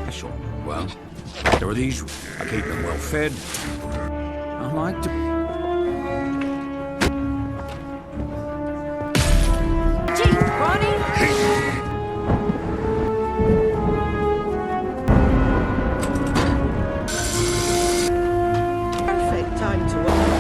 special? Well, there are these. I keep them well fed. I like to... Gee, Ronnie! Perfect time to walk.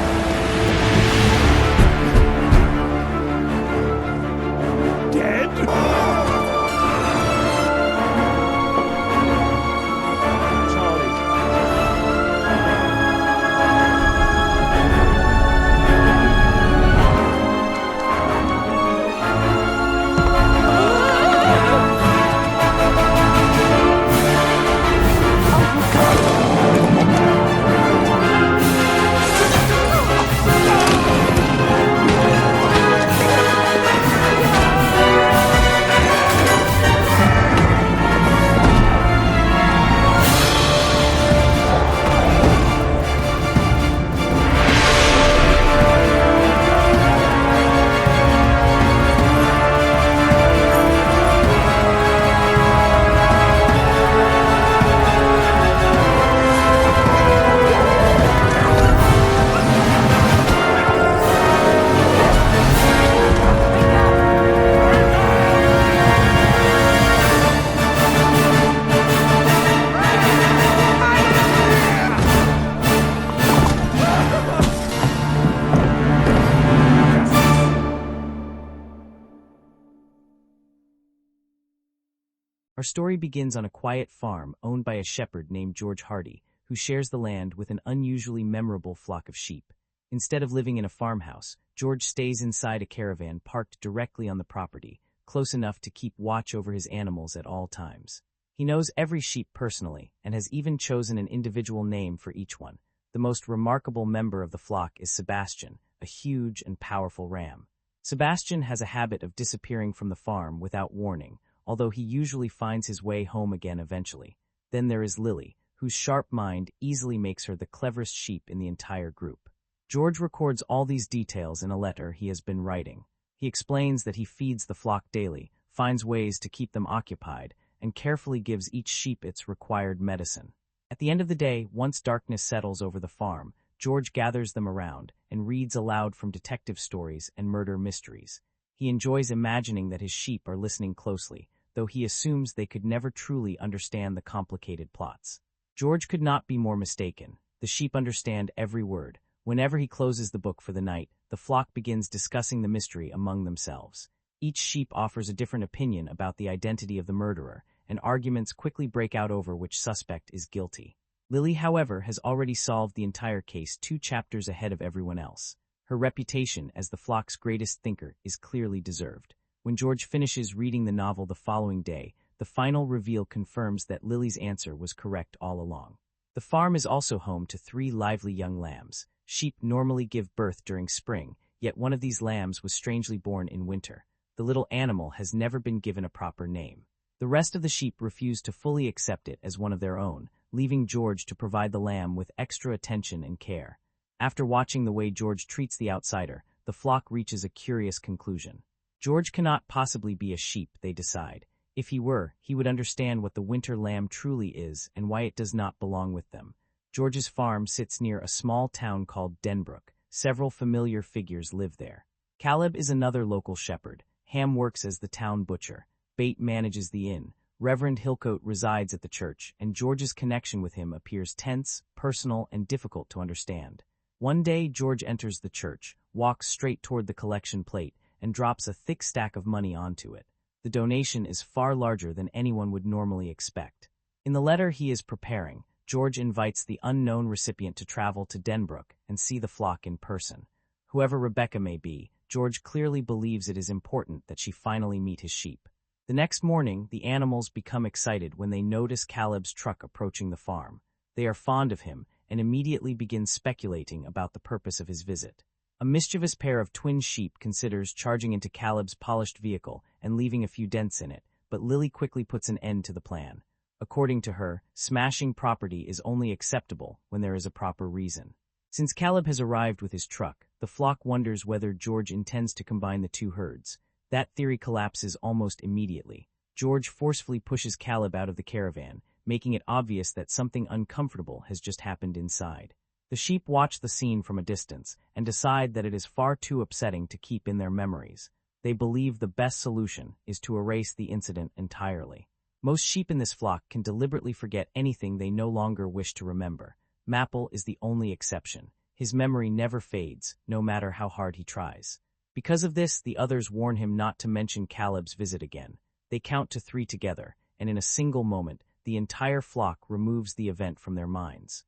Our story begins on a quiet farm owned by a shepherd named George Hardy, who shares the land with an unusually memorable flock of sheep. Instead of living in a farmhouse, George stays inside a caravan parked directly on the property, close enough to keep watch over his animals at all times. He knows every sheep personally and has even chosen an individual name for each one. The most remarkable member of the flock is Sebastian, a huge and powerful ram. Sebastian has a habit of disappearing from the farm without warning, although he usually finds his way home again eventually. Then there is Lily, whose sharp mind easily makes her the cleverest sheep in the entire group. George records all these details in a letter he has been writing. He explains that he feeds the flock daily, finds ways to keep them occupied, and carefully gives each sheep its required medicine. At the end of the day, once darkness settles over the farm, George gathers them around and reads aloud from detective stories and murder mysteries. He enjoys imagining that his sheep are listening closely, though he assumes they could never truly understand the complicated plots. George could not be more mistaken. The sheep understand every word. Whenever he closes the book for the night, the flock begins discussing the mystery among themselves. Each sheep offers a different opinion about the identity of the murderer, and arguments quickly break out over which suspect is guilty. Lily, however, has already solved the entire case 2 chapters ahead of everyone else. Her reputation as the flock's greatest thinker is clearly deserved. When George finishes reading the novel the following day, the final reveal confirms that Lily's answer was correct all along. The farm is also home to 3 lively young lambs. Sheep normally give birth during spring, yet one of these lambs was strangely born in winter. The little animal has never been given a proper name. The rest of the sheep refuse to fully accept it as one of their own, leaving George to provide the lamb with extra attention and care. After watching the way George treats the outsider, the flock reaches a curious conclusion. George cannot possibly be a sheep, they decide. If he were, he would understand what the winter lamb truly is and why it does not belong with them. George's farm sits near a small town called Denbrook. Several familiar figures live there. Caleb is another local shepherd. Ham works as the town butcher. Bate manages the inn. Reverend Hillcoat resides at the church, and George's connection with him appears tense, personal, and difficult to understand. One day, George enters the church, walks straight toward the collection plate, and drops a thick stack of money onto it. The donation is far larger than anyone would normally expect. In the letter he is preparing, George invites the unknown recipient to travel to Denbrook and see the flock in person. Whoever Rebecca may be, George clearly believes it is important that she finally meet his sheep. The next morning, the animals become excited when they notice Caleb's truck approaching the farm. They are fond of him and immediately begin speculating about the purpose of his visit. A mischievous pair of twin sheep considers charging into Caleb's polished vehicle and leaving a few dents in it, but Lily quickly puts an end to the plan. According to her, smashing property is only acceptable when there is a proper reason. Since Caleb has arrived with his truck, the flock wonders whether George intends to combine the 2 herds. That theory collapses almost immediately. George forcefully pushes Caleb out of the caravan, making it obvious that something uncomfortable has just happened inside. The sheep watch the scene from a distance and decide that it is far too upsetting to keep in their memories. They believe the best solution is to erase the incident entirely. Most sheep in this flock can deliberately forget anything they no longer wish to remember. Maple is the only exception. His memory never fades, no matter how hard he tries. Because of this, the others warn him not to mention Caleb's visit again. They count to 3 together, and in a single moment, the entire flock removes the event from their minds.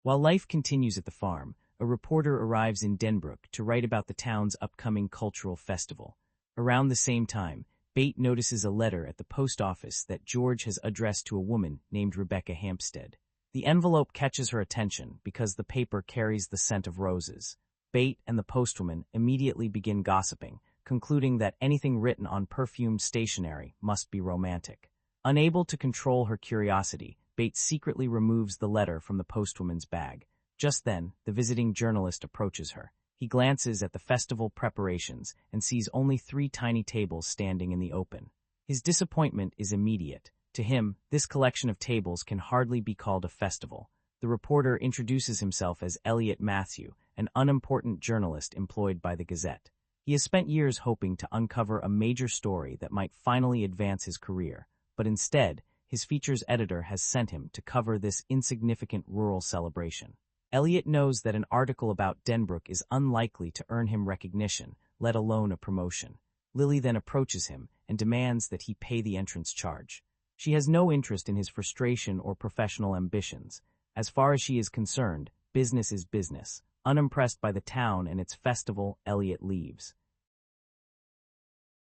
While life continues at the farm, a reporter arrives in Denbrook to write about the town's upcoming cultural festival. Around the same time, Bate notices a letter at the post office that George has addressed to a woman named Rebecca Hampstead. The envelope catches her attention because the paper carries the scent of roses. Bate and the postwoman immediately begin gossiping, concluding that anything written on perfumed stationery must be romantic. Unable to control her curiosity, Bate secretly removes the letter from the postwoman's bag. Just then, the visiting journalist approaches her. He glances at the festival preparations and sees only 3 tiny tables standing in the open. His disappointment is immediate. To him, this collection of tables can hardly be called a festival. The reporter introduces himself as Elliot Matthew, an unimportant journalist employed by the Gazette. He has spent years hoping to uncover a major story that might finally advance his career, but instead, his features editor has sent him to cover this insignificant rural celebration. Elliot knows that an article about Denbrook is unlikely to earn him recognition, let alone a promotion. Lily then approaches him and demands that he pay the entrance charge. She has no interest in his frustration or professional ambitions. As far as she is concerned, business is business. Unimpressed by the town and its festival, Elliot leaves.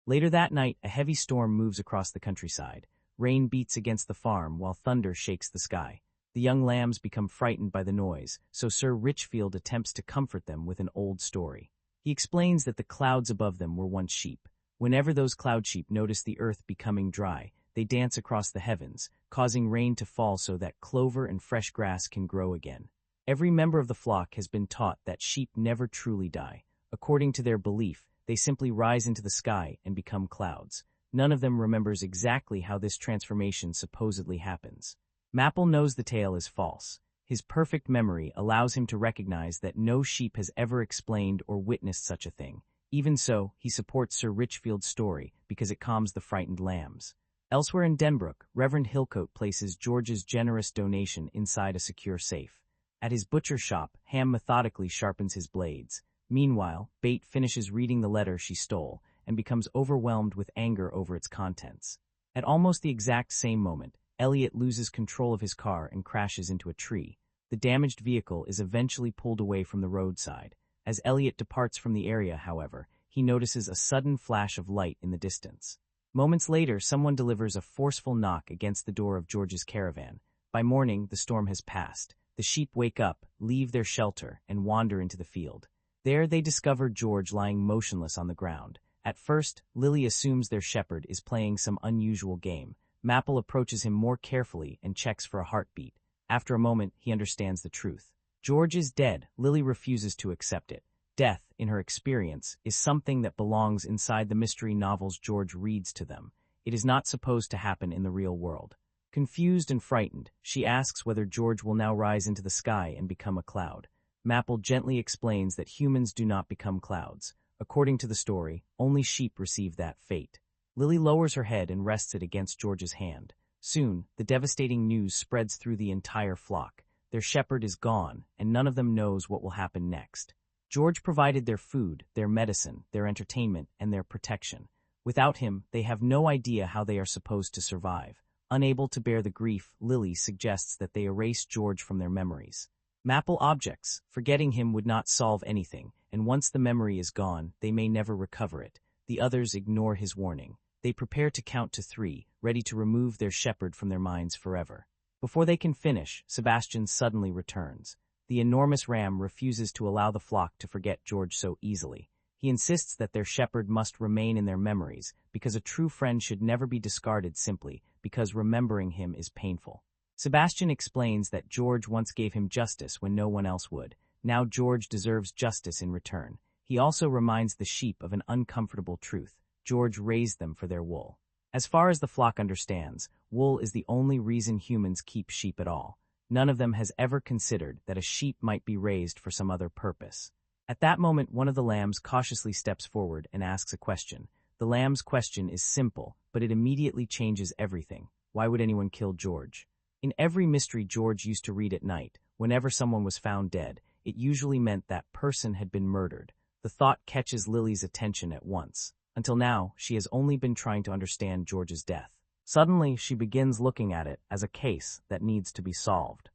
Later that night, a heavy storm moves across the countryside. Rain beats against the farm while thunder shakes the sky. The young lambs become frightened by the noise, so Sir Richfield attempts to comfort them with an old story. He explains that the clouds above them were once sheep. Whenever those cloud sheep notice the earth becoming dry, they dance across the heavens, causing rain to fall so that clover and fresh grass can grow again. Every member of the flock has been taught that sheep never truly die. According to their belief, they simply rise into the sky and become clouds. None of them remembers exactly how this transformation supposedly happens. Maple knows the tale is false. His perfect memory allows him to recognize that no sheep has ever explained or witnessed such a thing. Even so, he supports Sir Richfield's story because it calms the frightened lambs. Elsewhere in Denbrook, Reverend Hillcoat places George's generous donation inside a secure safe. At his butcher shop, Ham methodically sharpens his blades. Meanwhile, Bate finishes reading the letter she stole and becomes overwhelmed with anger over its contents. At almost the exact same moment, Elliot loses control of his car and crashes into a tree. The damaged vehicle is eventually pulled away from the roadside. As Elliot departs from the area, however, he notices a sudden flash of light in the distance. Moments later, someone delivers a forceful knock against the door of George's caravan. By morning, the storm has passed. The sheep wake up, leave their shelter, and wander into the field. There they discover George lying motionless on the ground. At first, Lily assumes their shepherd is playing some unusual game. Maple approaches him more carefully and checks for a heartbeat. After a moment, he understands the truth. George is dead. Lily refuses to accept it. Death, in her experience, is something that belongs inside the mystery novels George reads to them. It is not supposed to happen in the real world. Confused and frightened, she asks whether George will now rise into the sky and become a cloud. Maple gently explains that humans do not become clouds. According to the story, only sheep receive that fate. Lily lowers her head and rests it against George's hand. Soon, the devastating news spreads through the entire flock. Their shepherd is gone, and none of them knows what will happen next. George provided their food, their medicine, their entertainment, and their protection. Without him, they have no idea how they are supposed to survive. Unable to bear the grief, Lily suggests that they erase George from their memories. Maple objects. Forgetting him would not solve anything, and once the memory is gone, they may never recover it. The others ignore his warning. They prepare to count to 3, ready to remove their shepherd from their minds forever. Before they can finish, Sebastian suddenly returns. The enormous ram refuses to allow the flock to forget George so easily. He insists that their shepherd must remain in their memories, because a true friend should never be discarded simply because remembering him is painful. Sebastian explains that George once gave him justice when no one else would. Now George deserves justice in return. He also reminds the sheep of an uncomfortable truth. George raised them for their wool. As far as the flock understands, wool is the only reason humans keep sheep at all. None of them has ever considered that a sheep might be raised for some other purpose. At that moment, one of the lambs cautiously steps forward and asks a question. The lamb's question is simple, but it immediately changes everything. Why would anyone kill George? In every mystery George used to read at night, whenever someone was found dead, it usually meant that person had been murdered. The thought catches Lily's attention at once. Until now, she has only been trying to understand George's death. Suddenly, she begins looking at it as a case that needs to be solved.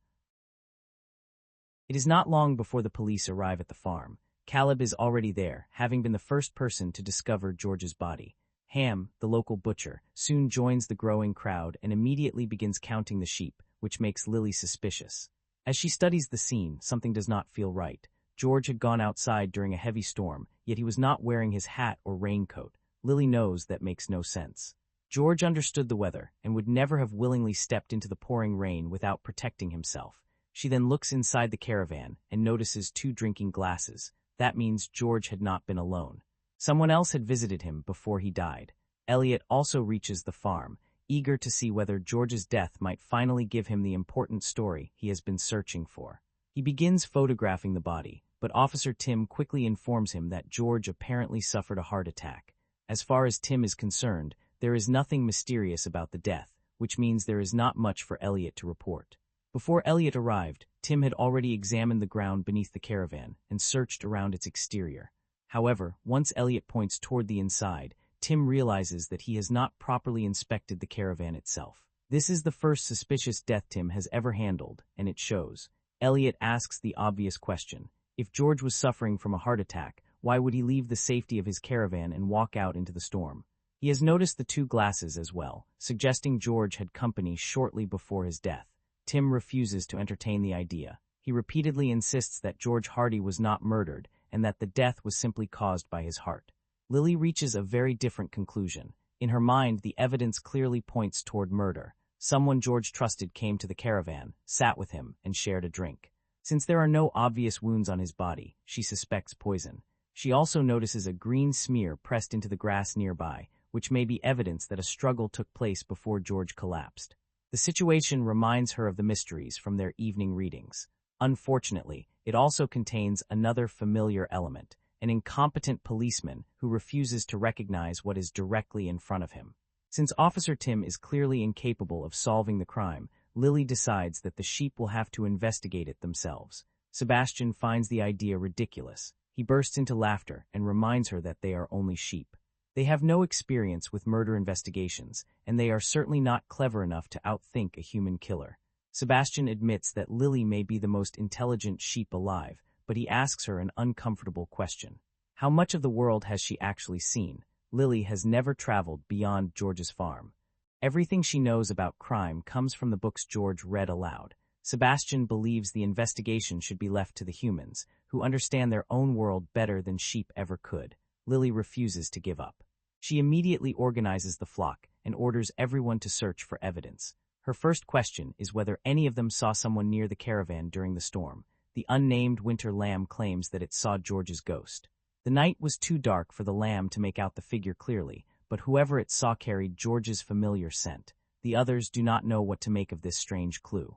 It is not long before the police arrive at the farm. Caleb is already there, having been the first person to discover George's body. Ham, the local butcher, soon joins the growing crowd and immediately begins counting the sheep, which makes Lily suspicious. As she studies the scene, something does not feel right. George had gone outside during a heavy storm, yet he was not wearing his hat or raincoat. Lily knows that makes no sense. George understood the weather and would never have willingly stepped into the pouring rain without protecting himself. She then looks inside the caravan and notices 2 drinking glasses. That means George had not been alone. Someone else had visited him before he died. Elliot also reaches the farm, eager to see whether George's death might finally give him the important story he has been searching for. He begins photographing the body, but Officer Tim quickly informs him that George apparently suffered a heart attack. As far as Tim is concerned, there is nothing mysterious about the death, which means there is not much for Elliot to report. Before Elliot arrived, Tim had already examined the ground beneath the caravan and searched around its exterior. However, once Elliot points toward the inside, Tim realizes that he has not properly inspected the caravan itself. This is the first suspicious death Tim has ever handled, and it shows. Elliot asks the obvious question. If George was suffering from a heart attack, why would he leave the safety of his caravan and walk out into the storm? He has noticed the 2 glasses as well, suggesting George had company shortly before his death. Tim refuses to entertain the idea. He repeatedly insists that George Hardy was not murdered and that the death was simply caused by his heart. Lily reaches a very different conclusion. In her mind, the evidence clearly points toward murder. Someone George trusted came to the caravan, sat with him, and shared a drink. Since there are no obvious wounds on his body, she suspects poison. She also notices a green smear pressed into the grass nearby, which may be evidence that a struggle took place before George collapsed. The situation reminds her of the mysteries from their evening readings. Unfortunately, it also contains another familiar element, an incompetent policeman who refuses to recognize what is directly in front of him. Since Officer Tim is clearly incapable of solving the crime, Lily decides that the sheep will have to investigate it themselves. Sebastian finds the idea ridiculous. He bursts into laughter and reminds her that they are only sheep. They have no experience with murder investigations, and they are certainly not clever enough to outthink a human killer. Sebastian admits that Lily may be the most intelligent sheep alive, but he asks her an uncomfortable question. How much of the world has she actually seen? Lily has never traveled beyond George's farm. Everything she knows about crime comes from the books George read aloud. Sebastian believes the investigation should be left to the humans, who understand their own world better than sheep ever could. Lily refuses to give up. She immediately organizes the flock and orders everyone to search for evidence. Her first question is whether any of them saw someone near the caravan during the storm. The unnamed winter lamb claims that it saw George's ghost. The night was too dark for the lamb to make out the figure clearly, but whoever it saw carried George's familiar scent. The others do not know what to make of this strange clue.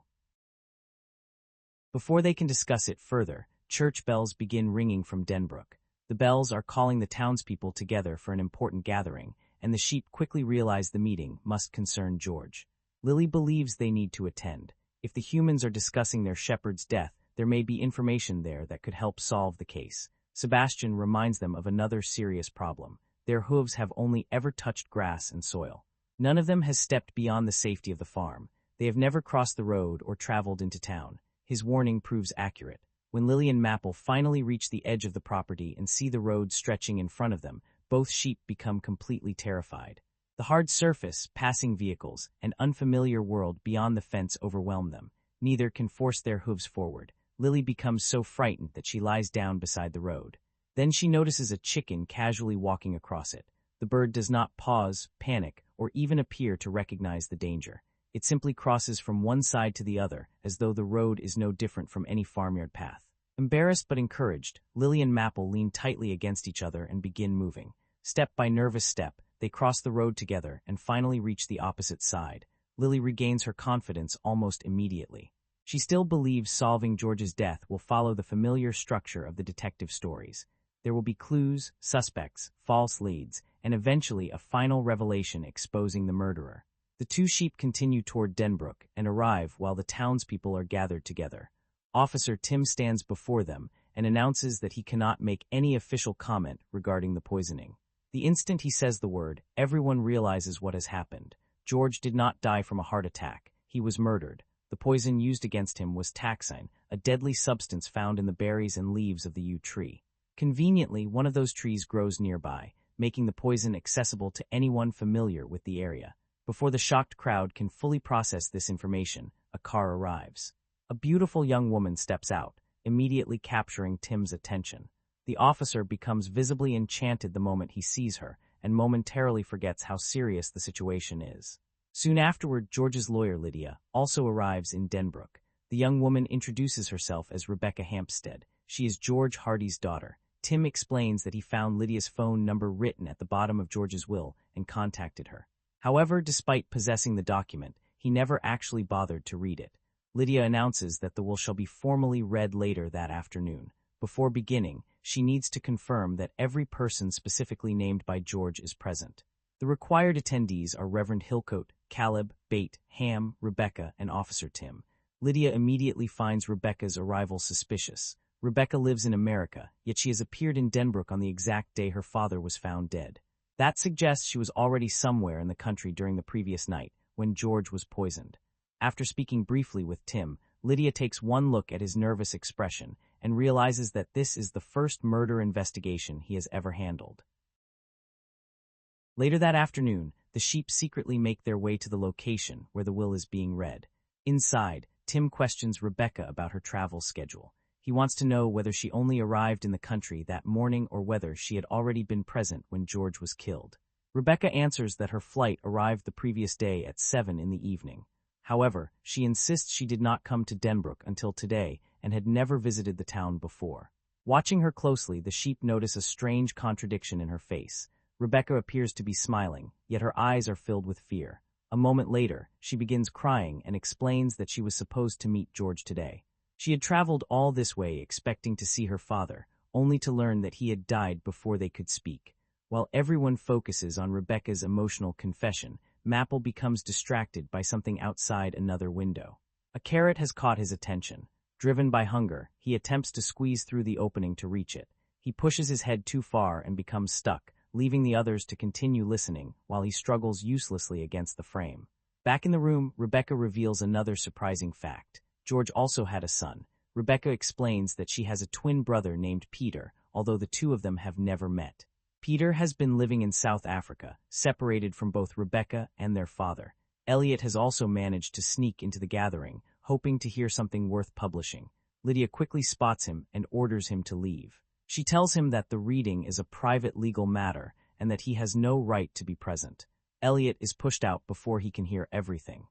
Before they can discuss it further, church bells begin ringing from Denbrook. The bells are calling the townspeople together for an important gathering, and the sheep quickly realize the meeting must concern George. Lily believes they need to attend. If the humans are discussing their shepherd's death, there may be information there that could help solve the case. Sebastian reminds them of another serious problem. Their hooves have only ever touched grass and soil. None of them has stepped beyond the safety of the farm. They have never crossed the road or traveled into town. His warning proves accurate. When Lily and Maple finally reach the edge of the property and see the road stretching in front of them, both sheep become completely terrified. The hard surface, passing vehicles, and unfamiliar world beyond the fence overwhelm them. Neither can force their hooves forward. Lily becomes so frightened that she lies down beside the road. Then she notices a chicken casually walking across it. The bird does not pause, panic, or even appear to recognize the danger. It simply crosses from one side to the other, as though the road is no different from any farmyard path. Embarrassed but encouraged, Lily and Maple lean tightly against each other and begin moving. Step by nervous step, They cross the road together and finally reach the opposite side. Lily regains her confidence almost immediately. She still believes solving George's death will follow the familiar structure of the detective stories. There will be clues, suspects, false leads, and eventually a final revelation exposing the murderer. The two sheep continue toward Denbrook and arrive while the townspeople are gathered together. Officer Tim stands before them and announces that he cannot make any official comment regarding the poisoning. The instant he says the word, everyone realizes what has happened. George did not die from a heart attack. He was murdered. The poison used against him was taxine, a deadly substance found in the berries and leaves of the yew tree. Conveniently, one of those trees grows nearby, making the poison accessible to anyone familiar with the area. Before the shocked crowd can fully process this information, a car arrives. A beautiful young woman steps out, immediately capturing Tim's attention. The officer becomes visibly enchanted the moment he sees her, and momentarily forgets how serious the situation is. Soon afterward, George's lawyer Lydia also arrives in Denbrook. The young woman introduces herself as Rebecca Hampstead. She is George Hardy's daughter. Tim explains that he found Lydia's phone number written at the bottom of George's will and contacted her. However, despite possessing the document, he never actually bothered to read it. Lydia announces that the will shall be formally read later that afternoon. Before beginning, she needs to confirm that every person specifically named by George is present. The required attendees are Reverend Hillcoat, Caleb, Bate, Ham, Rebecca, and Officer Tim. Lydia immediately finds Rebecca's arrival suspicious. Rebecca lives in America, yet she has appeared in Denbrook on the exact day her father was found dead. That suggests she was already somewhere in the country during the previous night, when George was poisoned. After speaking briefly with Tim, Lydia takes one look at his nervous expression and realizes that this is the first murder investigation he has ever handled. Later that afternoon, the sheep secretly make their way to the location where the will is being read. Inside, Tim questions Rebecca about her travel schedule. He wants to know whether she only arrived in the country that morning or whether she had already been present when George was killed. Rebecca answers that her flight arrived the previous day at 7 in the evening. However, she insists she did not come to Denbrook until today and had never visited the town before. Watching her closely, the sheep notice a strange contradiction in her face. Rebecca appears to be smiling, yet her eyes are filled with fear. A moment later, she begins crying and explains that she was supposed to meet George today. She had traveled all this way expecting to see her father, only to learn that he had died before they could speak. While everyone focuses on Rebecca's emotional confession, Maple becomes distracted by something outside another window. A carrot has caught his attention. Driven by hunger, he attempts to squeeze through the opening to reach it. He pushes his head too far and becomes stuck, leaving the others to continue listening while he struggles uselessly against the frame. Back in the room, Rebecca reveals another surprising fact. George also had a son. Rebecca explains that she has a twin brother named Peter, although the two of them have never met. Peter has been living in South Africa, separated from both Rebecca and their father. Elliot has also managed to sneak into the gathering, hoping to hear something worth publishing. Lydia quickly spots him and orders him to leave. She tells him that the reading is a private legal matter and that he has no right to be present. Elliot is pushed out before he can hear everything.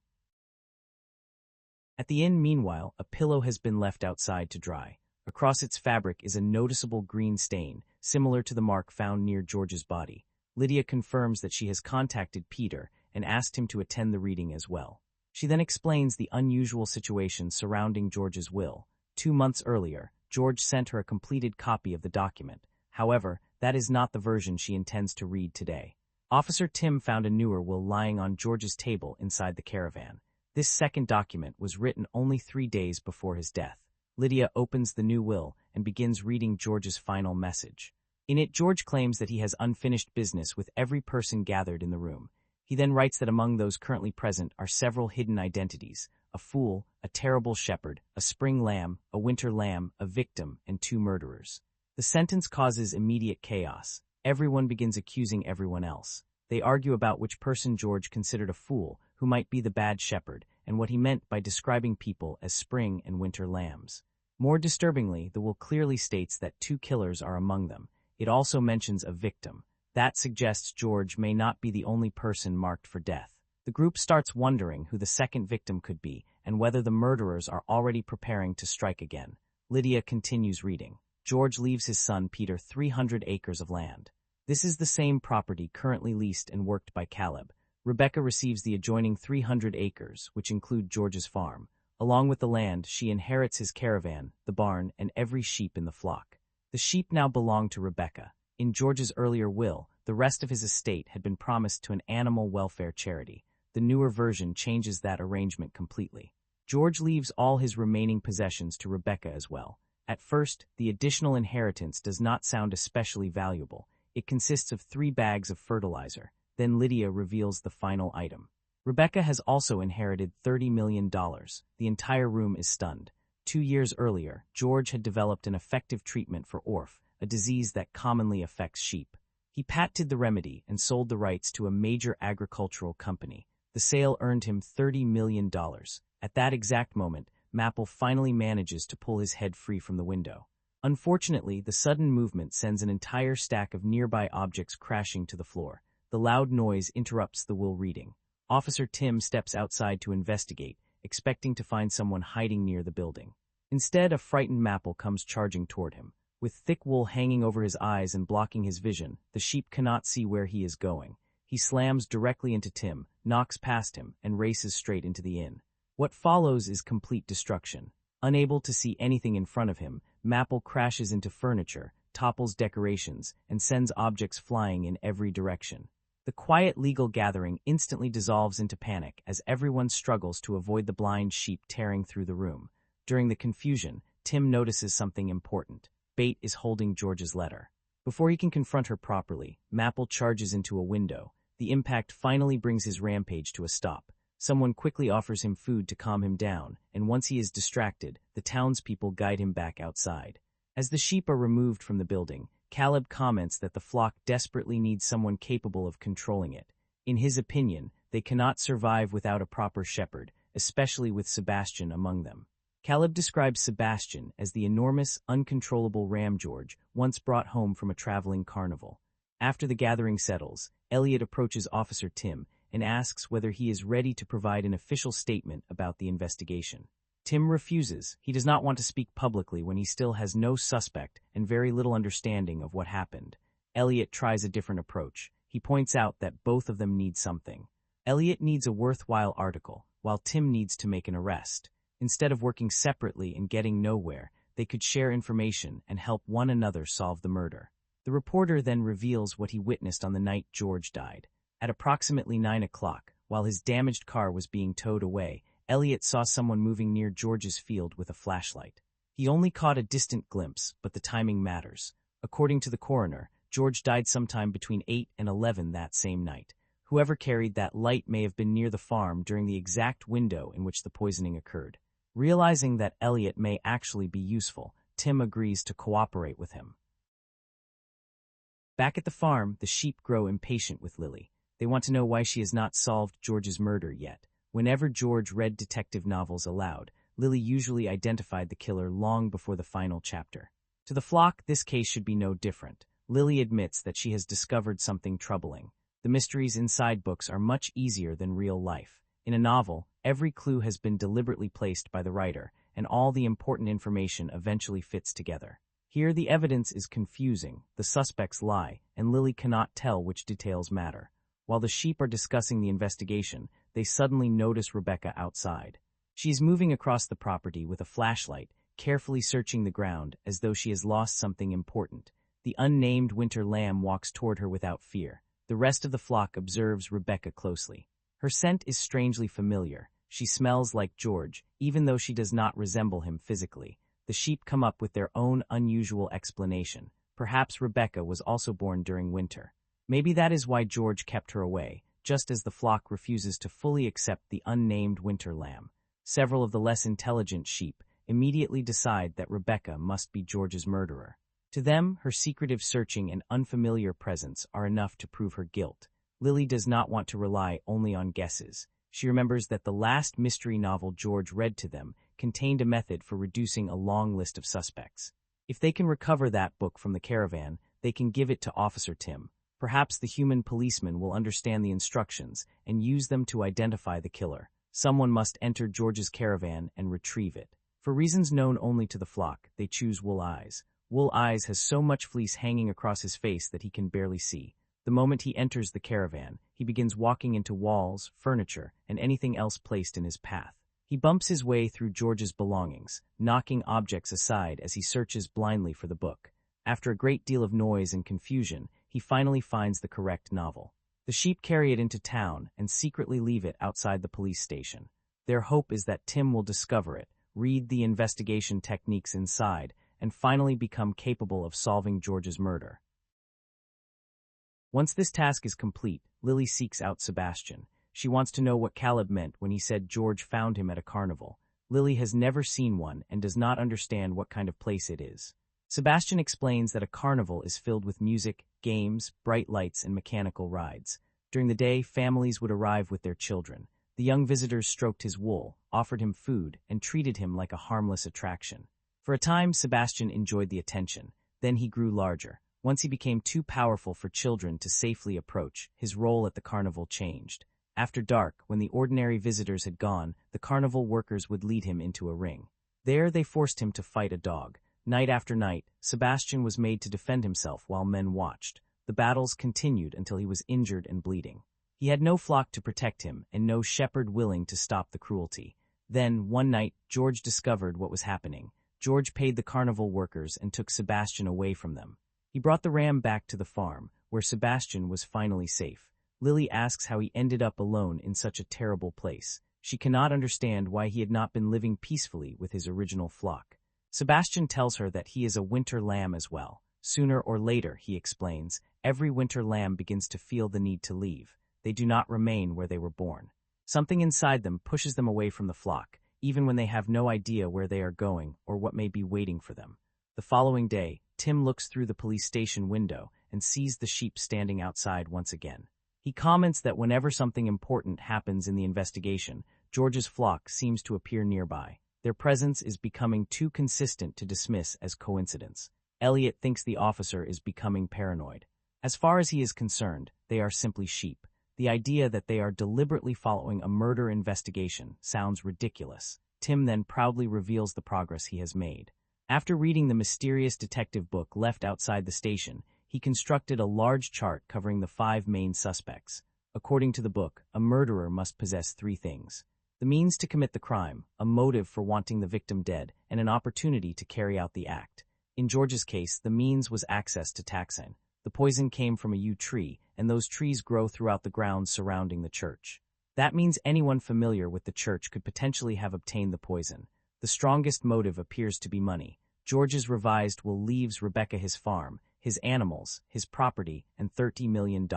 At the inn, meanwhile, a pillow has been left outside to dry. Across its fabric is a noticeable green stain, similar to the mark found near George's body. Lydia confirms that she has contacted Peter and asked him to attend the reading as well. She then explains the unusual situation surrounding George's will. 2 months earlier, George sent her a completed copy of the document. However, that is not the version she intends to read today. Officer Tim found a newer will lying on George's table inside the caravan. This second document was written only 3 days before his death. Lydia opens the new will and begins reading George's final message. In it, George claims that he has unfinished business with every person gathered in the room. He then writes that among those currently present are several hidden identities: a fool, a terrible shepherd, a spring lamb, a winter lamb, a victim, and 2 murderers. The sentence causes immediate chaos. Everyone begins accusing everyone else. They argue about which person George considered a fool, who might be the bad shepherd, and what he meant by describing people as spring and winter lambs. More disturbingly, the will clearly states that 2 killers are among them. It also mentions a victim. That suggests George may not be the only person marked for death. The group starts wondering who the second victim could be and whether the murderers are already preparing to strike again. Lydia continues reading. George leaves his son Peter 300 acres of land. This is the same property currently leased and worked by Caleb. Rebecca receives the adjoining 300 acres, which include George's farm. Along with the land, she inherits his caravan, the barn, and every sheep in the flock. The sheep now belong to Rebecca. In George's earlier will, the rest of his estate had been promised to an animal welfare charity. The newer version changes that arrangement completely. George leaves all his remaining possessions to Rebecca as well. At first, the additional inheritance does not sound especially valuable. It consists of 3 bags of fertilizer. Then Lydia reveals the final item. Rebecca has also inherited $30 million. The entire room is stunned. 2 years earlier, George had developed an effective treatment for orf, a disease that commonly affects sheep. He patented the remedy and sold the rights to a major agricultural company. The sale earned him $30 million. At that exact moment, Maple finally manages to pull his head free from the window. Unfortunately, the sudden movement sends an entire stack of nearby objects crashing to the floor. The loud noise interrupts the will reading. Officer Tim steps outside to investigate, expecting to find someone hiding near the building. Instead, a frightened Maple comes charging toward him. With thick wool hanging over his eyes and blocking his vision, the sheep cannot see where he is going. He slams directly into Tim, knocks past him, and races straight into the inn. What follows is complete destruction. Unable to see anything in front of him, Maple crashes into furniture, topples decorations, and sends objects flying in every direction. The quiet legal gathering instantly dissolves into panic as everyone struggles to avoid the blind sheep tearing through the room. During the confusion, Tim notices something important. Bate is holding George's letter. Before he can confront her properly, Maple charges into a window. The impact finally brings his rampage to a stop. Someone quickly offers him food to calm him down, and once he is distracted, the townspeople guide him back outside. As the sheep are removed from the building, Caleb comments that the flock desperately needs someone capable of controlling it. In his opinion, they cannot survive without a proper shepherd, especially with Sebastian among them. Caleb describes Sebastian as the enormous, uncontrollable ram George once brought home from a traveling carnival. After the gathering settles, Elliot approaches Officer Tim and asks whether he is ready to provide an official statement about the investigation. Tim refuses. He does not want to speak publicly when he still has no suspect and very little understanding of what happened. Elliot tries a different approach. He points out that both of them need something. Elliot needs a worthwhile article, while Tim needs to make an arrest. Instead of working separately and getting nowhere, they could share information and help one another solve the murder. The reporter then reveals what he witnessed on the night George died. At approximately 9 o'clock, while his damaged car was being towed away, Elliot saw someone moving near George's field with a flashlight. He only caught a distant glimpse, but the timing matters. According to the coroner, George died sometime between 8 and 11 that same night. Whoever carried that light may have been near the farm during the exact window in which the poisoning occurred. Realizing that Elliot may actually be useful, Tim agrees to cooperate with him. Back at the farm, the sheep grow impatient with Lily. They want to know why she has not solved George's murder yet. Whenever George read detective novels aloud, Lily usually identified the killer long before the final chapter. To the flock, this case should be no different. Lily admits that she has discovered something troubling. The mysteries inside books are much easier than real life. In a novel, every clue has been deliberately placed by the writer, and all the important information eventually fits together. Here the evidence is confusing, the suspects lie, and Lily cannot tell which details matter. While the sheep are discussing the investigation, they suddenly notice Rebecca outside. She is moving across the property with a flashlight, carefully searching the ground as though she has lost something important. The unnamed winter lamb walks toward her without fear. The rest of the flock observes Rebecca closely. Her scent is strangely familiar. She smells like George, even though she does not resemble him physically. The sheep come up with their own unusual explanation. Perhaps Rebecca was also born during winter. Maybe that is why George kept her away, just as the flock refuses to fully accept the unnamed winter lamb. Several of the less intelligent sheep immediately decide that Rebecca must be George's murderer. To them, her secretive searching and unfamiliar presence are enough to prove her guilt. Lily does not want to rely only on guesses. She remembers that the last mystery novel George read to them contained a method for reducing a long list of suspects. If they can recover that book from the caravan, they can give it to Officer Tim. Perhaps the human policeman will understand the instructions and use them to identify the killer. Someone must enter George's caravan and retrieve it. For reasons known only to the flock, they choose Wool Eyes. Wool Eyes has so much fleece hanging across his face that he can barely see. The moment he enters the caravan, he begins walking into walls, furniture, and anything else placed in his path. He bumps his way through George's belongings, knocking objects aside as he searches blindly for the book. After a great deal of noise and confusion, he finally finds the correct novel. The sheep carry it into town and secretly leave it outside the police station. Their hope is that Tim will discover it, read the investigation techniques inside, and finally become capable of solving George's murder. Once this task is complete, Lily seeks out Sebastian. She wants to know what Caleb meant when he said George found him at a carnival. Lily has never seen one and does not understand what kind of place it is. Sebastian explains that a carnival is filled with music, games, bright lights, and mechanical rides. During the day, families would arrive with their children. The young visitors stroked his wool, offered him food, and treated him like a harmless attraction. For a time, Sebastian enjoyed the attention. Then he grew larger. Once he became too powerful for children to safely approach, his role at the carnival changed. After dark, when the ordinary visitors had gone, the carnival workers would lead him into a ring. There they forced him to fight a dog. Night after night, Sebastian was made to defend himself while men watched. The battles continued until he was injured and bleeding. He had no flock to protect him and no shepherd willing to stop the cruelty. Then, one night, George discovered what was happening. George paid the carnival workers and took Sebastian away from them. He brought the ram back to the farm, where Sebastian was finally safe. Lily asks how he ended up alone in such a terrible place. She cannot understand why he had not been living peacefully with his original flock. Sebastian tells her that he is a winter lamb as well. Sooner or later, he explains, every winter lamb begins to feel the need to leave. They do not remain where they were born. Something inside them pushes them away from the flock, even when they have no idea where they are going or what may be waiting for them. The following day, Tim looks through the police station window and sees the sheep standing outside once again. He comments that whenever something important happens in the investigation, George's flock seems to appear nearby. Their presence is becoming too consistent to dismiss as coincidence. Elliot thinks the officer is becoming paranoid. As far as he is concerned, they are simply sheep. The idea that they are deliberately following a murder investigation sounds ridiculous. Tim then proudly reveals the progress he has made. After reading the mysterious detective book left outside the station, he constructed a large chart covering the 5 main suspects. According to the book, a murderer must possess 3 things: the means to commit the crime, a motive for wanting the victim dead, and an opportunity to carry out the act. In George's case, the means was access to taxane. The poison came from a yew tree, and those trees grow throughout the grounds surrounding the church. That means anyone familiar with the church could potentially have obtained the poison. The strongest motive appears to be money. George's revised will leaves Rebecca his farm, his animals, his property, and $30 million.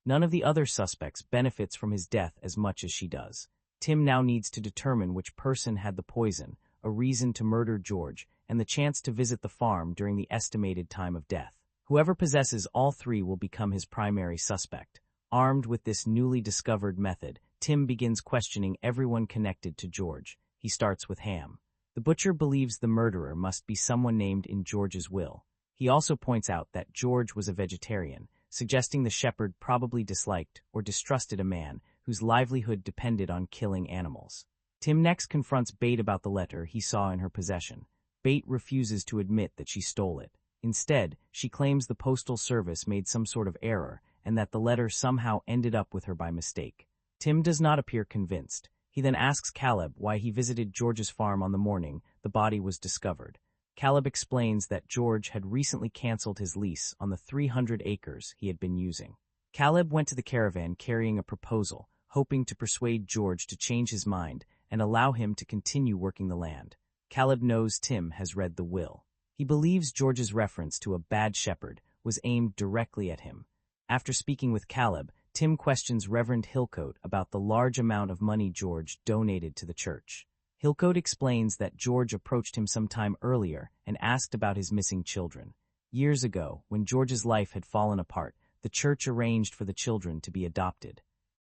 None of the other suspects benefits from his death as much as she does. Tim now needs to determine which person had the poison, a reason to murder George, and the chance to visit the farm during the estimated time of death. Whoever possesses all 3 will become his primary suspect. Armed with this newly discovered method, Tim begins questioning everyone connected to George. He starts with Ham. The butcher believes the murderer must be someone named in George's will. He also points out that George was a vegetarian, suggesting the shepherd probably disliked or distrusted a man whose livelihood depended on killing animals. Tim next confronts Bate about the letter he saw in her possession. Bate refuses to admit that she stole it. Instead, she claims the postal service made some sort of error and that the letter somehow ended up with her by mistake. Tim does not appear convinced. He then asks Caleb why he visited George's farm on the morning the body was discovered. Caleb explains that George had recently canceled his lease on the 300 acres he had been using. Caleb went to the caravan carrying a proposal, hoping to persuade George to change his mind and allow him to continue working the land. Caleb knows Tim has read the will. He believes George's reference to a bad shepherd was aimed directly at him. After speaking with Caleb, Tim questions Reverend Hillcoat about the large amount of money George donated to the church. Hillcoat explains that George approached him some time earlier and asked about his missing children. Years ago, when George's life had fallen apart, the church arranged for the children to be adopted.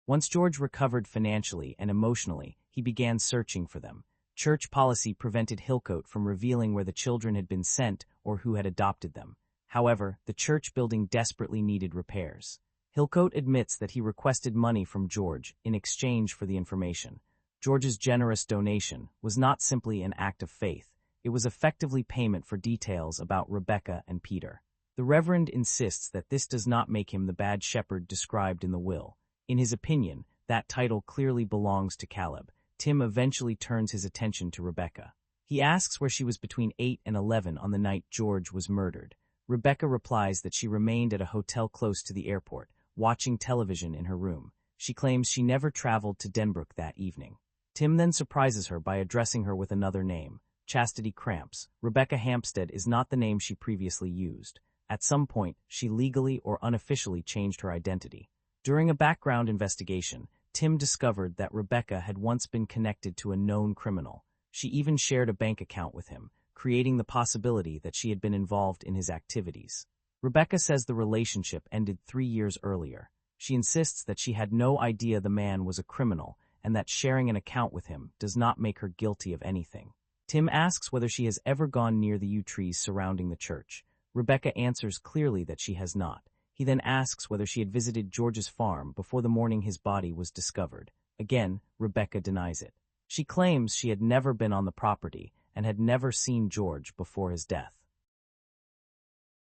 Once George recovered financially and emotionally, he began searching for them. Church policy prevented Hillcoat from revealing where the children had been sent or who had adopted them. However, the church building desperately needed repairs. Hillcoat admits that he requested money from George in exchange for the information. George's generous donation was not simply an act of faith. It was effectively payment for details about Rebecca and Peter. The Reverend insists that this does not make him the bad shepherd described in the will. In his opinion, that title clearly belongs to Caleb. Tim eventually turns his attention to Rebecca. He asks where she was between 8 and 11 on the night George was murdered. Rebecca replies that she remained at a hotel close to the airport, watching television in her room. She claims she never traveled to Denbrook that evening. Tim then surprises her by addressing her with another name, Chastity Cramps. Rebecca Hampstead is not the name she previously used. At some point, she legally or unofficially changed her identity. During a background investigation, Tim discovered that Rebecca had once been connected to a known criminal. She even shared a bank account with him, creating the possibility that she had been involved in his activities. Rebecca says the relationship ended 3 years earlier. She insists that she had no idea the man was a criminal and that sharing an account with him does not make her guilty of anything. Tim asks whether she has ever gone near the yew trees surrounding the church. Rebecca answers clearly that she has not. He then asks whether she had visited George's farm before the morning his body was discovered. Again, Rebecca denies it. She claims she had never been on the property and had never seen George before his death.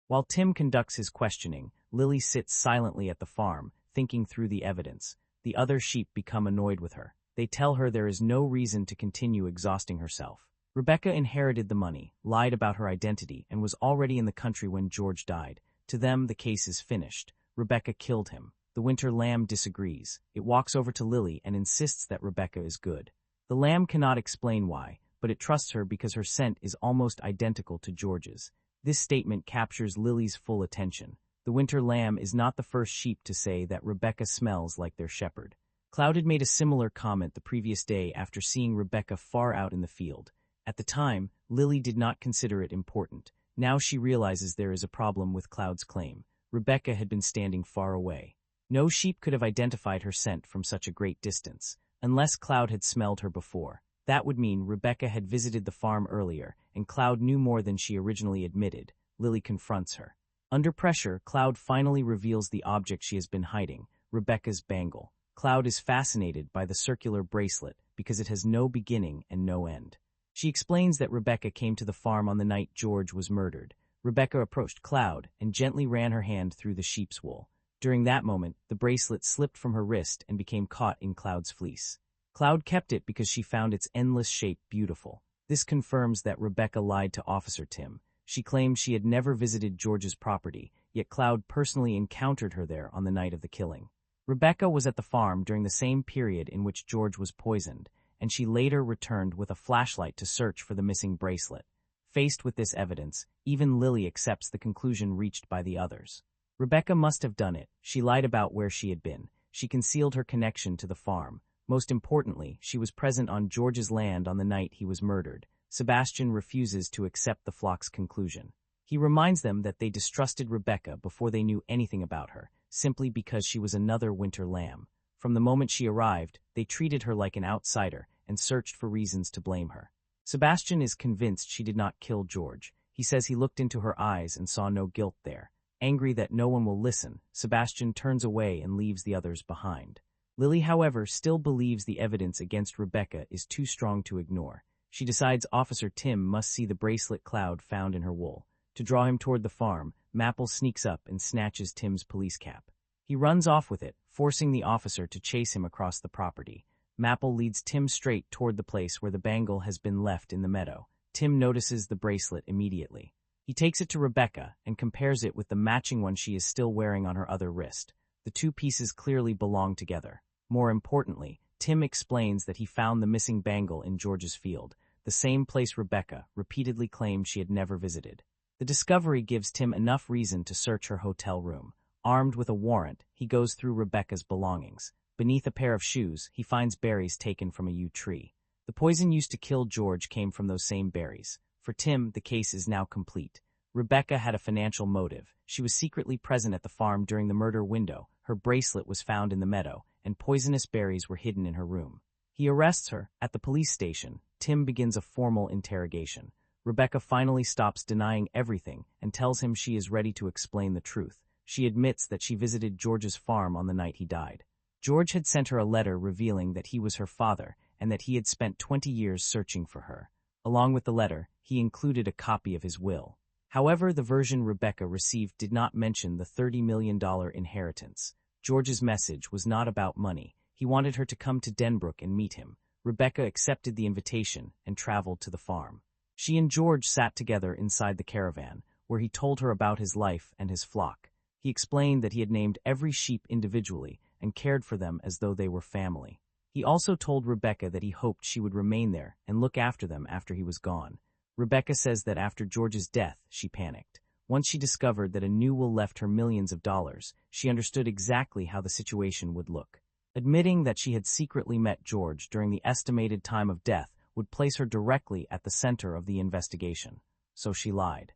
While Tim conducts his questioning, Lily sits silently at the farm, thinking through the evidence. The other sheep become annoyed with her. They tell her there is no reason to continue exhausting herself. Rebecca inherited the money, lied about her identity, and was already in the country when George died. To them, the case is finished. Rebecca killed him. The winter lamb disagrees. It walks over to Lily and insists that Rebecca is good. The lamb cannot explain why, but it trusts her because her scent is almost identical to George's. This statement captures Lily's full attention. The winter lamb is not the first sheep to say that Rebecca smells like their shepherd. Cloud had made a similar comment the previous day after seeing Rebecca far out in the field. At the time, Lily did not consider it important. Now she realizes there is a problem with Cloud's claim. Rebecca had been standing far away. No sheep could have identified her scent from such a great distance, unless Cloud had smelled her before. That would mean Rebecca had visited the farm earlier, and Cloud knew more than she originally admitted. Lily confronts her. Under pressure, Cloud finally reveals the object she has been hiding, Rebecca's bangle. Cloud is fascinated by the circular bracelet because it has no beginning and no end. She explains that Rebecca came to the farm on the night George was murdered. Rebecca approached Cloud and gently ran her hand through the sheep's wool. During that moment, the bracelet slipped from her wrist and became caught in Cloud's fleece. Cloud kept it because she found its endless shape beautiful. This confirms that Rebecca lied to Officer Tim. She claimed she had never visited George's property, yet Cloud personally encountered her there on the night of the killing. Rebecca was at the farm during the same period in which George was poisoned, and she later returned with a flashlight to search for the missing bracelet. Faced with this evidence, even Lily accepts the conclusion reached by the others. Rebecca must have done it. She lied about where she had been. She concealed her connection to the farm. Most importantly, she was present on George's land on the night he was murdered. Sebastian refuses to accept the flock's conclusion. He reminds them that they distrusted Rebecca before they knew anything about her, simply because she was another winter lamb. From the moment she arrived, they treated her like an outsider and searched for reasons to blame her. Sebastian is convinced she did not kill George. He says he looked into her eyes and saw no guilt there. Angry that no one will listen, Sebastian turns away and leaves the others behind. Lily, however, still believes the evidence against Rebecca is too strong to ignore. She decides Officer Tim must see the bracelet Cloud found in her wool. To draw him toward the farm, Maple sneaks up and snatches Tim's police cap. He runs off with it, forcing the officer to chase him across the property. Maple leads Tim straight toward the place where the bangle has been left in the meadow. Tim notices the bracelet immediately. He takes it to Rebecca and compares it with the matching one she is still wearing on her other wrist. The two pieces clearly belong together. More importantly, Tim explains that he found the missing bangle in George's field, the same place Rebecca repeatedly claimed she had never visited. The discovery gives Tim enough reason to search her hotel room. Armed with a warrant, he goes through Rebecca's belongings. Beneath a pair of shoes, he finds berries taken from a yew tree. The poison used to kill George came from those same berries. For Tim, the case is now complete. Rebecca had a financial motive. She was secretly present at the farm during the murder window. Her bracelet was found in the meadow, and poisonous berries were hidden in her room. He arrests her. At the police station, Tim begins a formal interrogation. Rebecca finally stops denying everything and tells him she is ready to explain the truth. She admits that she visited George's farm on the night he died. George had sent her a letter revealing that he was her father and that he had spent 20 years searching for her. Along with the letter, he included a copy of his will. However, the version Rebecca received did not mention the $30 million inheritance. George's message was not about money. He wanted her to come to Denbrook and meet him. Rebecca accepted the invitation and traveled to the farm. She and George sat together inside the caravan, where he told her about his life and his flock. He explained that he had named every sheep individually and cared for them as though they were family. He also told Rebecca that he hoped she would remain there and look after them after he was gone. Rebecca says that after George's death, she panicked. Once she discovered that a new will left her millions of dollars, she understood exactly how the situation would look. Admitting that she had secretly met George during the estimated time of death would place her directly at the center of the investigation. So she lied.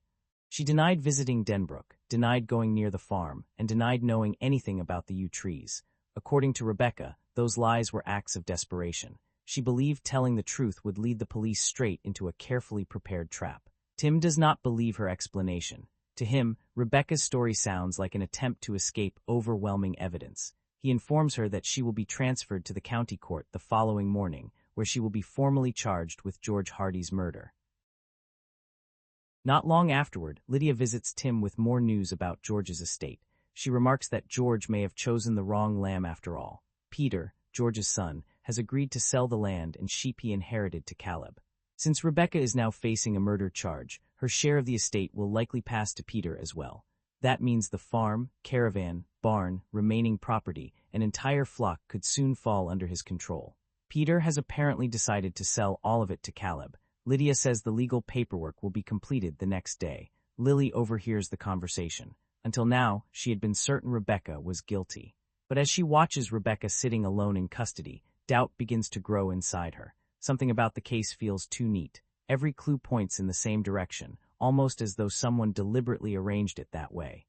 She denied visiting Denbrook, denied going near the farm, and denied knowing anything about the yew trees. According to Rebecca, those lies were acts of desperation. She believed telling the truth would lead the police straight into a carefully prepared trap. Tim does not believe her explanation. To him, Rebecca's story sounds like an attempt to escape overwhelming evidence. He informs her that she will be transferred to the county court the following morning, where she will be formally charged with George Hardy's murder. Not long afterward, Lydia visits Tim with more news about George's estate. She remarks that George may have chosen the wrong lamb after all. Peter, George's son, has agreed to sell the land and sheep he inherited to Caleb. Since Rebecca is now facing a murder charge, her share of the estate will likely pass to Peter as well. That means the farm, caravan, barn, remaining property, and entire flock could soon fall under his control. Peter has apparently decided to sell all of it to Caleb. Lydia says the legal paperwork will be completed the next day. Lily overhears the conversation. Until now, she had been certain Rebecca was guilty. But as she watches Rebecca sitting alone in custody, doubt begins to grow inside her. Something about the case feels too neat. Every clue points in the same direction, almost as though someone deliberately arranged it that way.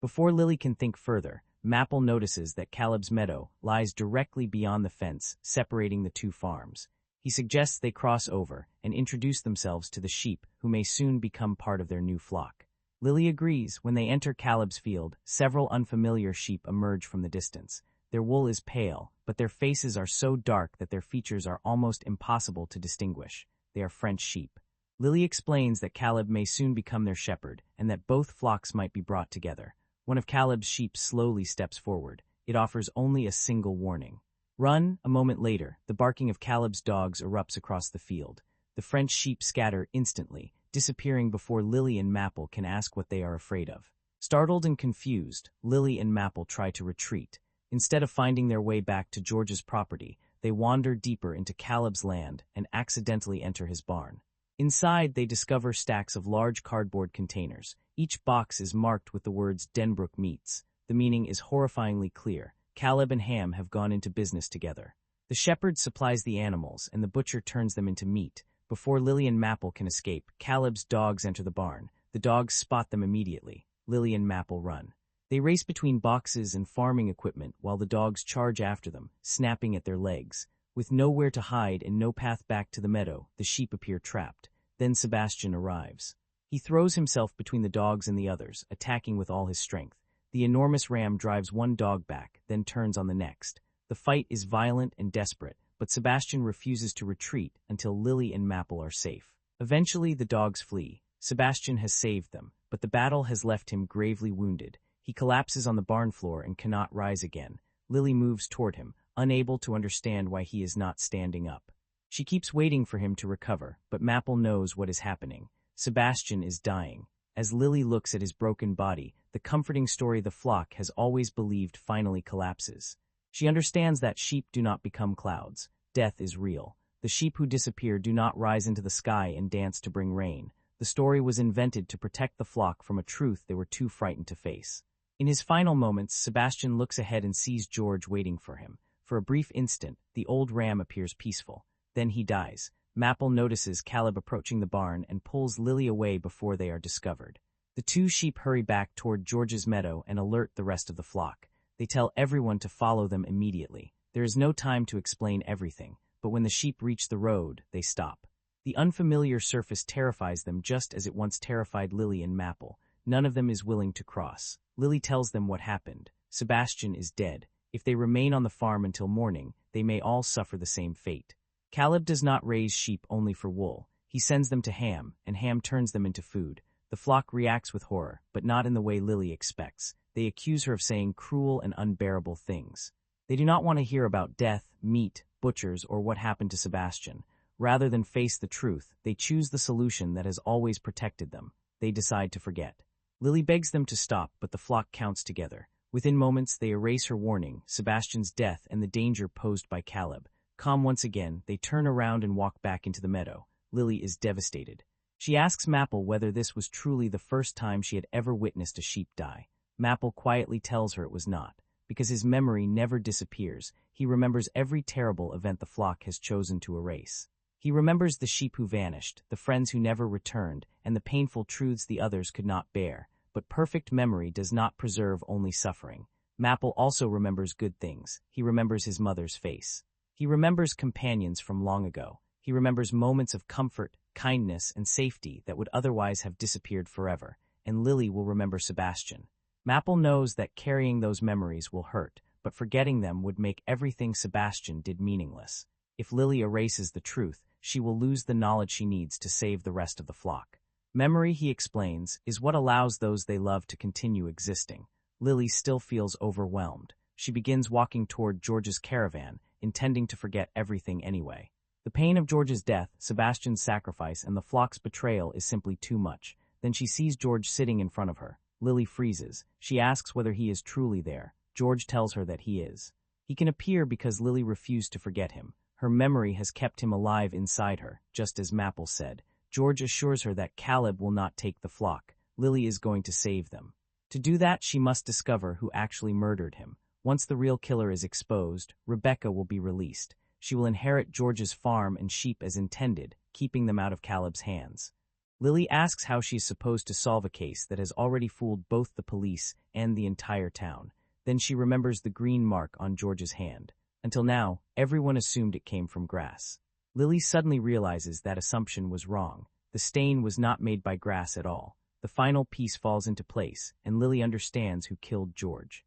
Before Lily can think further, Maple notices that Caleb's meadow lies directly beyond the fence separating the two farms. He suggests they cross over and introduce themselves to the sheep who may soon become part of their new flock. Lily agrees. When they enter Caleb's field, several unfamiliar sheep emerge from the distance. Their wool is pale, but their faces are so dark that their features are almost impossible to distinguish. They are French sheep. Lily explains that Caleb may soon become their shepherd and that both flocks might be brought together. One of Caleb's sheep slowly steps forward. It offers only a single warning. Run! A moment later, the barking of Caleb's dogs erupts across the field. The French sheep scatter instantly, disappearing before Lily and Maple can ask what they are afraid of. Startled and confused, Lily and Maple try to retreat. Instead of finding their way back to George's property, they wander deeper into Caleb's land and accidentally enter his barn. Inside, they discover stacks of large cardboard containers. Each box is marked with the words Denbrook Meats. The meaning is horrifyingly clear. Caleb and Ham have gone into business together. The shepherd supplies the animals, and the butcher turns them into meat. Before Lily and Maple can escape, Caleb's dogs enter the barn. The dogs spot them immediately. Lily and Maple run. They race between boxes and farming equipment while the dogs charge after them, snapping at their legs. With nowhere to hide and no path back to the meadow, the sheep appear trapped. Then Sebastian arrives. He throws himself between the dogs and the others, attacking with all his strength. The enormous ram drives one dog back, then turns on the next. The fight is violent and desperate, but Sebastian refuses to retreat until Lily and Maple are safe. Eventually, the dogs flee. Sebastian has saved them, but the battle has left him gravely wounded. He collapses on the barn floor and cannot rise again. Lily moves toward him, unable to understand why he is not standing up. She keeps waiting for him to recover, but Maple knows what is happening. Sebastian is dying. As Lily looks at his broken body, the comforting story the flock has always believed finally collapses. She understands that sheep do not become clouds. Death is real. The sheep who disappear do not rise into the sky and dance to bring rain. The story was invented to protect the flock from a truth they were too frightened to face. In his final moments, Sebastian looks ahead and sees George waiting for him. For a brief instant, the old ram appears peaceful. Then he dies. Maple notices Caleb approaching the barn and pulls Lily away before they are discovered. The two sheep hurry back toward George's meadow and alert the rest of the flock. They tell everyone to follow them immediately. There is no time to explain everything, but when the sheep reach the road, they stop. The unfamiliar surface terrifies them just as it once terrified Lily and Maple. None of them is willing to cross. Lily tells them what happened. Sebastian is dead. If they remain on the farm until morning, they may all suffer the same fate. Caleb does not raise sheep only for wool. He sends them to Ham, and Ham turns them into food. The flock reacts with horror, but not in the way Lily expects. They accuse her of saying cruel and unbearable things. They do not want to hear about death, meat, butchers, or what happened to Sebastian. Rather than face the truth, they choose the solution that has always protected them. They decide to forget. Lily begs them to stop, but the flock counts together. Within moments, they erase her warning, Sebastian's death and the danger posed by Caleb. Calm once again, they turn around and walk back into the meadow. Lily is devastated. She asks Maple whether this was truly the first time she had ever witnessed a sheep die. Maple quietly tells her it was not, because his memory never disappears. He remembers every terrible event the flock has chosen to erase. He remembers the sheep who vanished, the friends who never returned, and the painful truths the others could not bear. But perfect memory does not preserve only suffering. Maple also remembers good things. He remembers his mother's face. He remembers companions from long ago. He remembers moments of comfort, kindness, and safety that would otherwise have disappeared forever. And Lily will remember Sebastian. Maple knows that carrying those memories will hurt, but forgetting them would make everything Sebastian did meaningless. If Lily erases the truth, she will lose the knowledge she needs to save the rest of the flock. Memory, he explains, is what allows those they love to continue existing. Lily still feels overwhelmed. She begins walking toward George's caravan, intending to forget everything anyway. The pain of George's death, Sebastian's sacrifice, and the flock's betrayal is simply too much. Then she sees George sitting in front of her. Lily freezes. She asks whether he is truly there. George tells her that he is. He can appear because Lily refused to forget him. Her memory has kept him alive inside her, just as Maple said. George assures her that Caleb will not take the flock. Lily is going to save them. To do that, she must discover who actually murdered him. Once the real killer is exposed, Rebecca will be released. She will inherit George's farm and sheep as intended, keeping them out of Caleb's hands. Lily asks how she is supposed to solve a case that has already fooled both the police and the entire town. Then she remembers the green mark on George's hand. Until now, everyone assumed it came from grass. Lily suddenly realizes that assumption was wrong. The stain was not made by grass at all. The final piece falls into place, and Lily understands who killed George.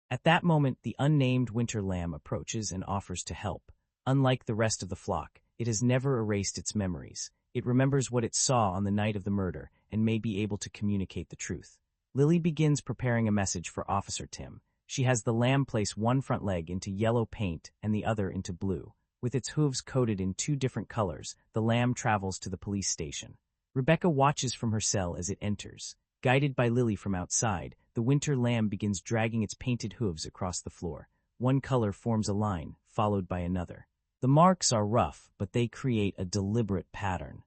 At that moment, the unnamed winter lamb approaches and offers to help. Unlike the rest of the flock, it has never erased its memories. It remembers what it saw on the night of the murder and may be able to communicate the truth. Lily begins preparing a message for Officer Tim. She has the lamb place one front leg into yellow paint and the other into blue. With its hooves coated in 2 different colors, the lamb travels to the police station. Rebecca watches from her cell as it enters. Guided by Lily from outside, the winter lamb begins dragging its painted hooves across the floor. One color forms a line, followed by another. The marks are rough, but they create a deliberate pattern.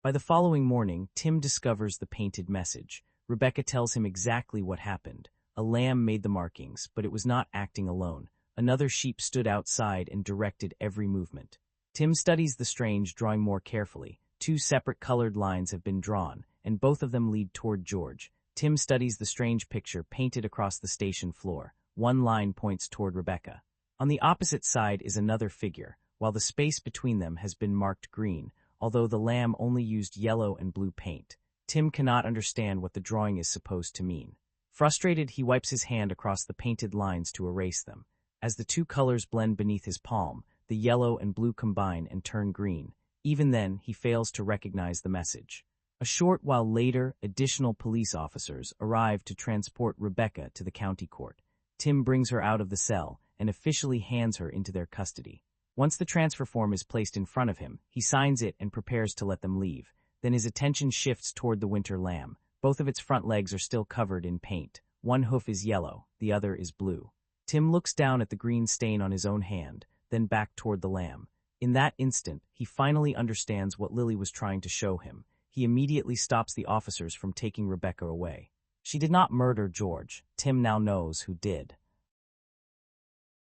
By the following morning, Tim discovers the painted message. Rebecca tells him exactly what happened. A lamb made the markings, but it was not acting alone. Another sheep stood outside and directed every movement. Tim studies the strange drawing more carefully. 2 separate colored lines have been drawn, and both of them lead toward George. Tim studies the strange picture painted across the station floor. One line points toward Rebecca. On the opposite side is another figure, while the space between them has been marked green, although the lamb only used yellow and blue paint. Tim cannot understand what the drawing is supposed to mean. Frustrated, he wipes his hand across the painted lines to erase them. As the 2 colors blend beneath his palm, the yellow and blue combine and turn green. Even then, he fails to recognize the message. A short while later, additional police officers arrive to transport Rebecca to the county court. Tim brings her out of the cell and officially hands her into their custody. Once the transfer form is placed in front of him, he signs it and prepares to let them leave. Then his attention shifts toward the winter lamb. Both of its front legs are still covered in paint. One hoof is yellow, the other is blue. Tim looks down at the green stain on his own hand, then back toward the lamb. In that instant, he finally understands what Lily was trying to show him. He immediately stops the officers from taking Rebecca away. She did not murder George. Tim now knows who did.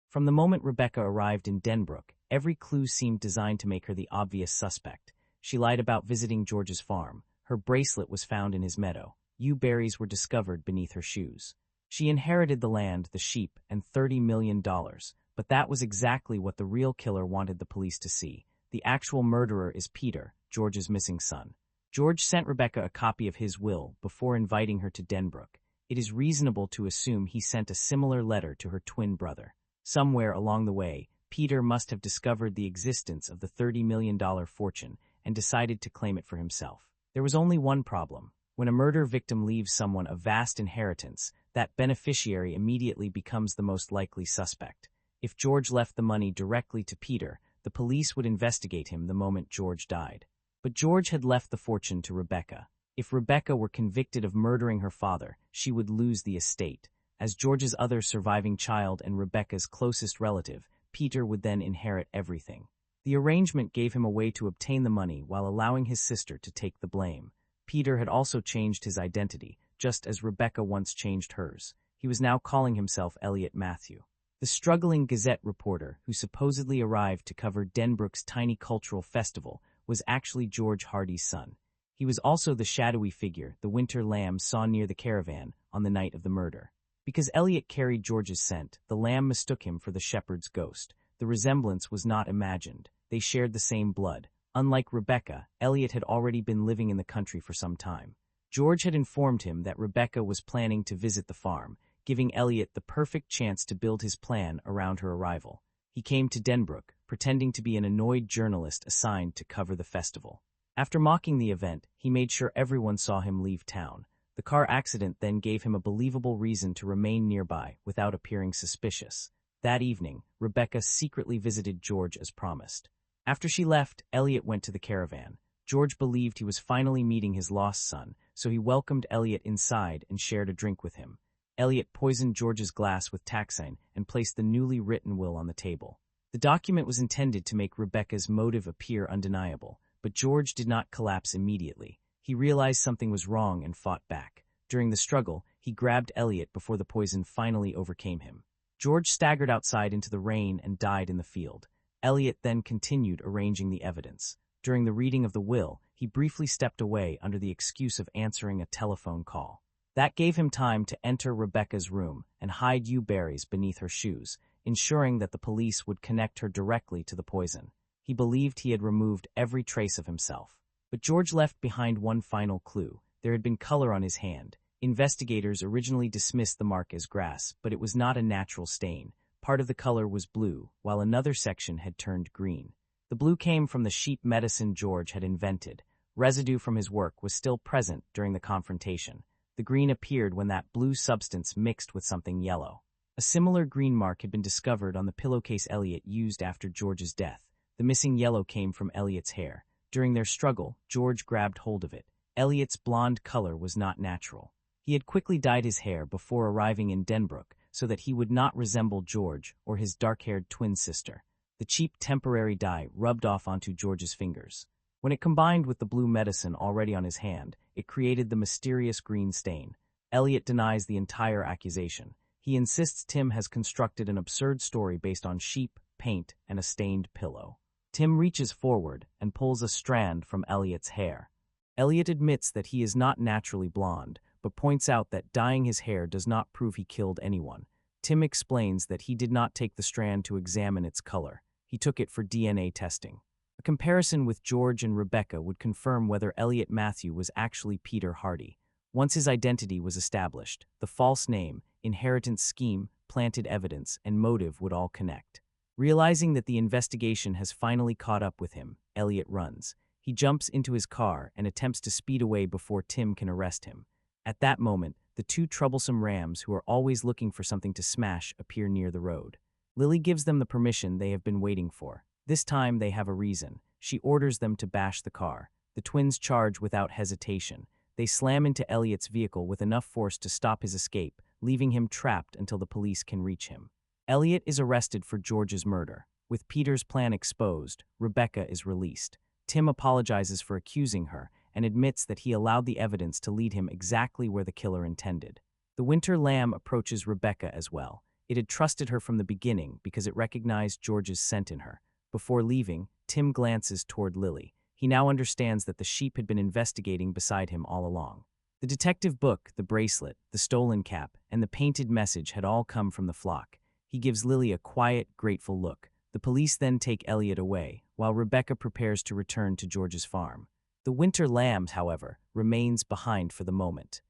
From the moment Rebecca arrived in Denbrook, every clue seemed designed to make her the obvious suspect. She lied about visiting George's farm. Her bracelet was found in his meadow. Yew berries were discovered beneath her shoes. She inherited the land, the sheep, and $30 million. But that was exactly what the real killer wanted the police to see. The actual murderer is Peter, George's missing son. George sent Rebecca a copy of his will before inviting her to Denbrook. It is reasonable to assume he sent a similar letter to her twin brother. Somewhere along the way, Peter must have discovered the existence of the $30 million fortune and decided to claim it for himself. There was only one problem. When a murder victim leaves someone a vast inheritance, that beneficiary immediately becomes the most likely suspect. If George left the money directly to Peter, the police would investigate him the moment George died. But George had left the fortune to Rebecca. If Rebecca were convicted of murdering her father, she would lose the estate. As George's other surviving child and Rebecca's closest relative, Peter would then inherit everything. The arrangement gave him a way to obtain the money while allowing his sister to take the blame. Peter had also changed his identity, just as Rebecca once changed hers. He was now calling himself Elliot Matthew. The struggling Gazette reporter who supposedly arrived to cover Denbrook's tiny cultural festival was actually George Hardy's son. He was also the shadowy figure the winter lamb saw near the caravan on the night of the murder. Because Elliot carried George's scent, the lamb mistook him for the shepherd's ghost. The resemblance was not imagined. They shared the same blood. Unlike Rebecca, Elliot had already been living in the country for some time. George had informed him that Rebecca was planning to visit the farm, giving Elliot the perfect chance to build his plan around her arrival. He came to Denbrook, pretending to be an annoyed journalist assigned to cover the festival. After mocking the event, he made sure everyone saw him leave town. The car accident then gave him a believable reason to remain nearby without appearing suspicious. That evening, Rebecca secretly visited George as promised. After she left, Elliot went to the caravan. George believed he was finally meeting his lost son, so he welcomed Elliot inside and shared a drink with him. Elliot poisoned George's glass with taxine and placed the newly written will on the table. The document was intended to make Rebecca's motive appear undeniable, but George did not collapse immediately. He realized something was wrong and fought back. During the struggle, he grabbed Elliot before the poison finally overcame him. George staggered outside into the rain and died in the field. Elliot then continued arranging the evidence. During the reading of the will, he briefly stepped away under the excuse of answering a telephone call. That gave him time to enter Rebecca's room and hide yew berries beneath her shoes, ensuring that the police would connect her directly to the poison. He believed he had removed every trace of himself. But George left behind one final clue. There had been color on his hand. Investigators originally dismissed the mark as grass, but it was not a natural stain. Part of the color was blue, while another section had turned green. The blue came from the sheep medicine George had invented. Residue from his work was still present during the confrontation. The green appeared when that blue substance mixed with something yellow. A similar green mark had been discovered on the pillowcase Elliot used after George's death. The missing yellow came from Elliot's hair. During their struggle, George grabbed hold of it. Elliot's blonde color was not natural. He had quickly dyed his hair before arriving in Denbrook so that he would not resemble George or his dark-haired twin sister. The cheap temporary dye rubbed off onto George's fingers. When it combined with the blue medicine already on his hand, it created the mysterious green stain. Elliot denies the entire accusation. He insists Tim has constructed an absurd story based on sheep, paint, and a stained pillow. Tim reaches forward and pulls a strand from Elliot's hair. Elliot admits that he is not naturally blonde, but points out that dyeing his hair does not prove he killed anyone. Tim explains that he did not take the strand to examine its color. He took it for DNA testing. A comparison with George and Rebecca would confirm whether Elliot Matthew was actually Peter Hardy. Once his identity was established, the false name, inheritance scheme, planted evidence, and motive would all connect. Realizing that the investigation has finally caught up with him, Elliot runs. He jumps into his car and attempts to speed away before Tim can arrest him. At that moment, the two troublesome rams who are always looking for something to smash appear near the road. Lily gives them the permission they have been waiting for. This time they have a reason. She orders them to bash the car. The twins charge without hesitation. They slam into Elliot's vehicle with enough force to stop his escape, leaving him trapped until the police can reach him. Elliot is arrested for George's murder. With Peter's plan exposed, Rebecca is released. Tim apologizes for accusing her and admits that he allowed the evidence to lead him exactly where the killer intended. The winter lamb approaches Rebecca as well. It had trusted her from the beginning because it recognized George's scent in her. Before leaving, Tim glances toward Lily. He now understands that the sheep had been investigating beside him all along. The detective book, the bracelet, the stolen cap, and the painted message had all come from the flock. He gives Lily a quiet, grateful look. The police then take Elliot away, while Rebecca prepares to return to George's farm. The winter lamb, however, remains behind for the moment.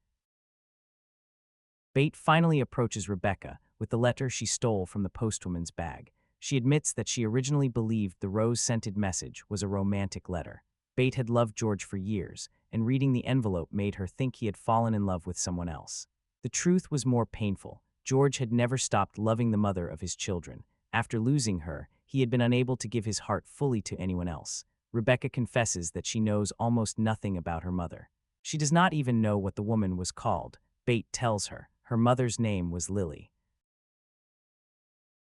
Bate finally approaches Rebecca, with the letter she stole from the postwoman's bag. She admits that she originally believed the rose-scented message was a romantic letter. Bate had loved George for years, and reading the envelope made her think he had fallen in love with someone else. The truth was more painful. George had never stopped loving the mother of his children. After losing her, he had been unable to give his heart fully to anyone else. Rebecca confesses that she knows almost nothing about her mother. She does not even know what the woman was called. Bate tells her her mother's name was Lily.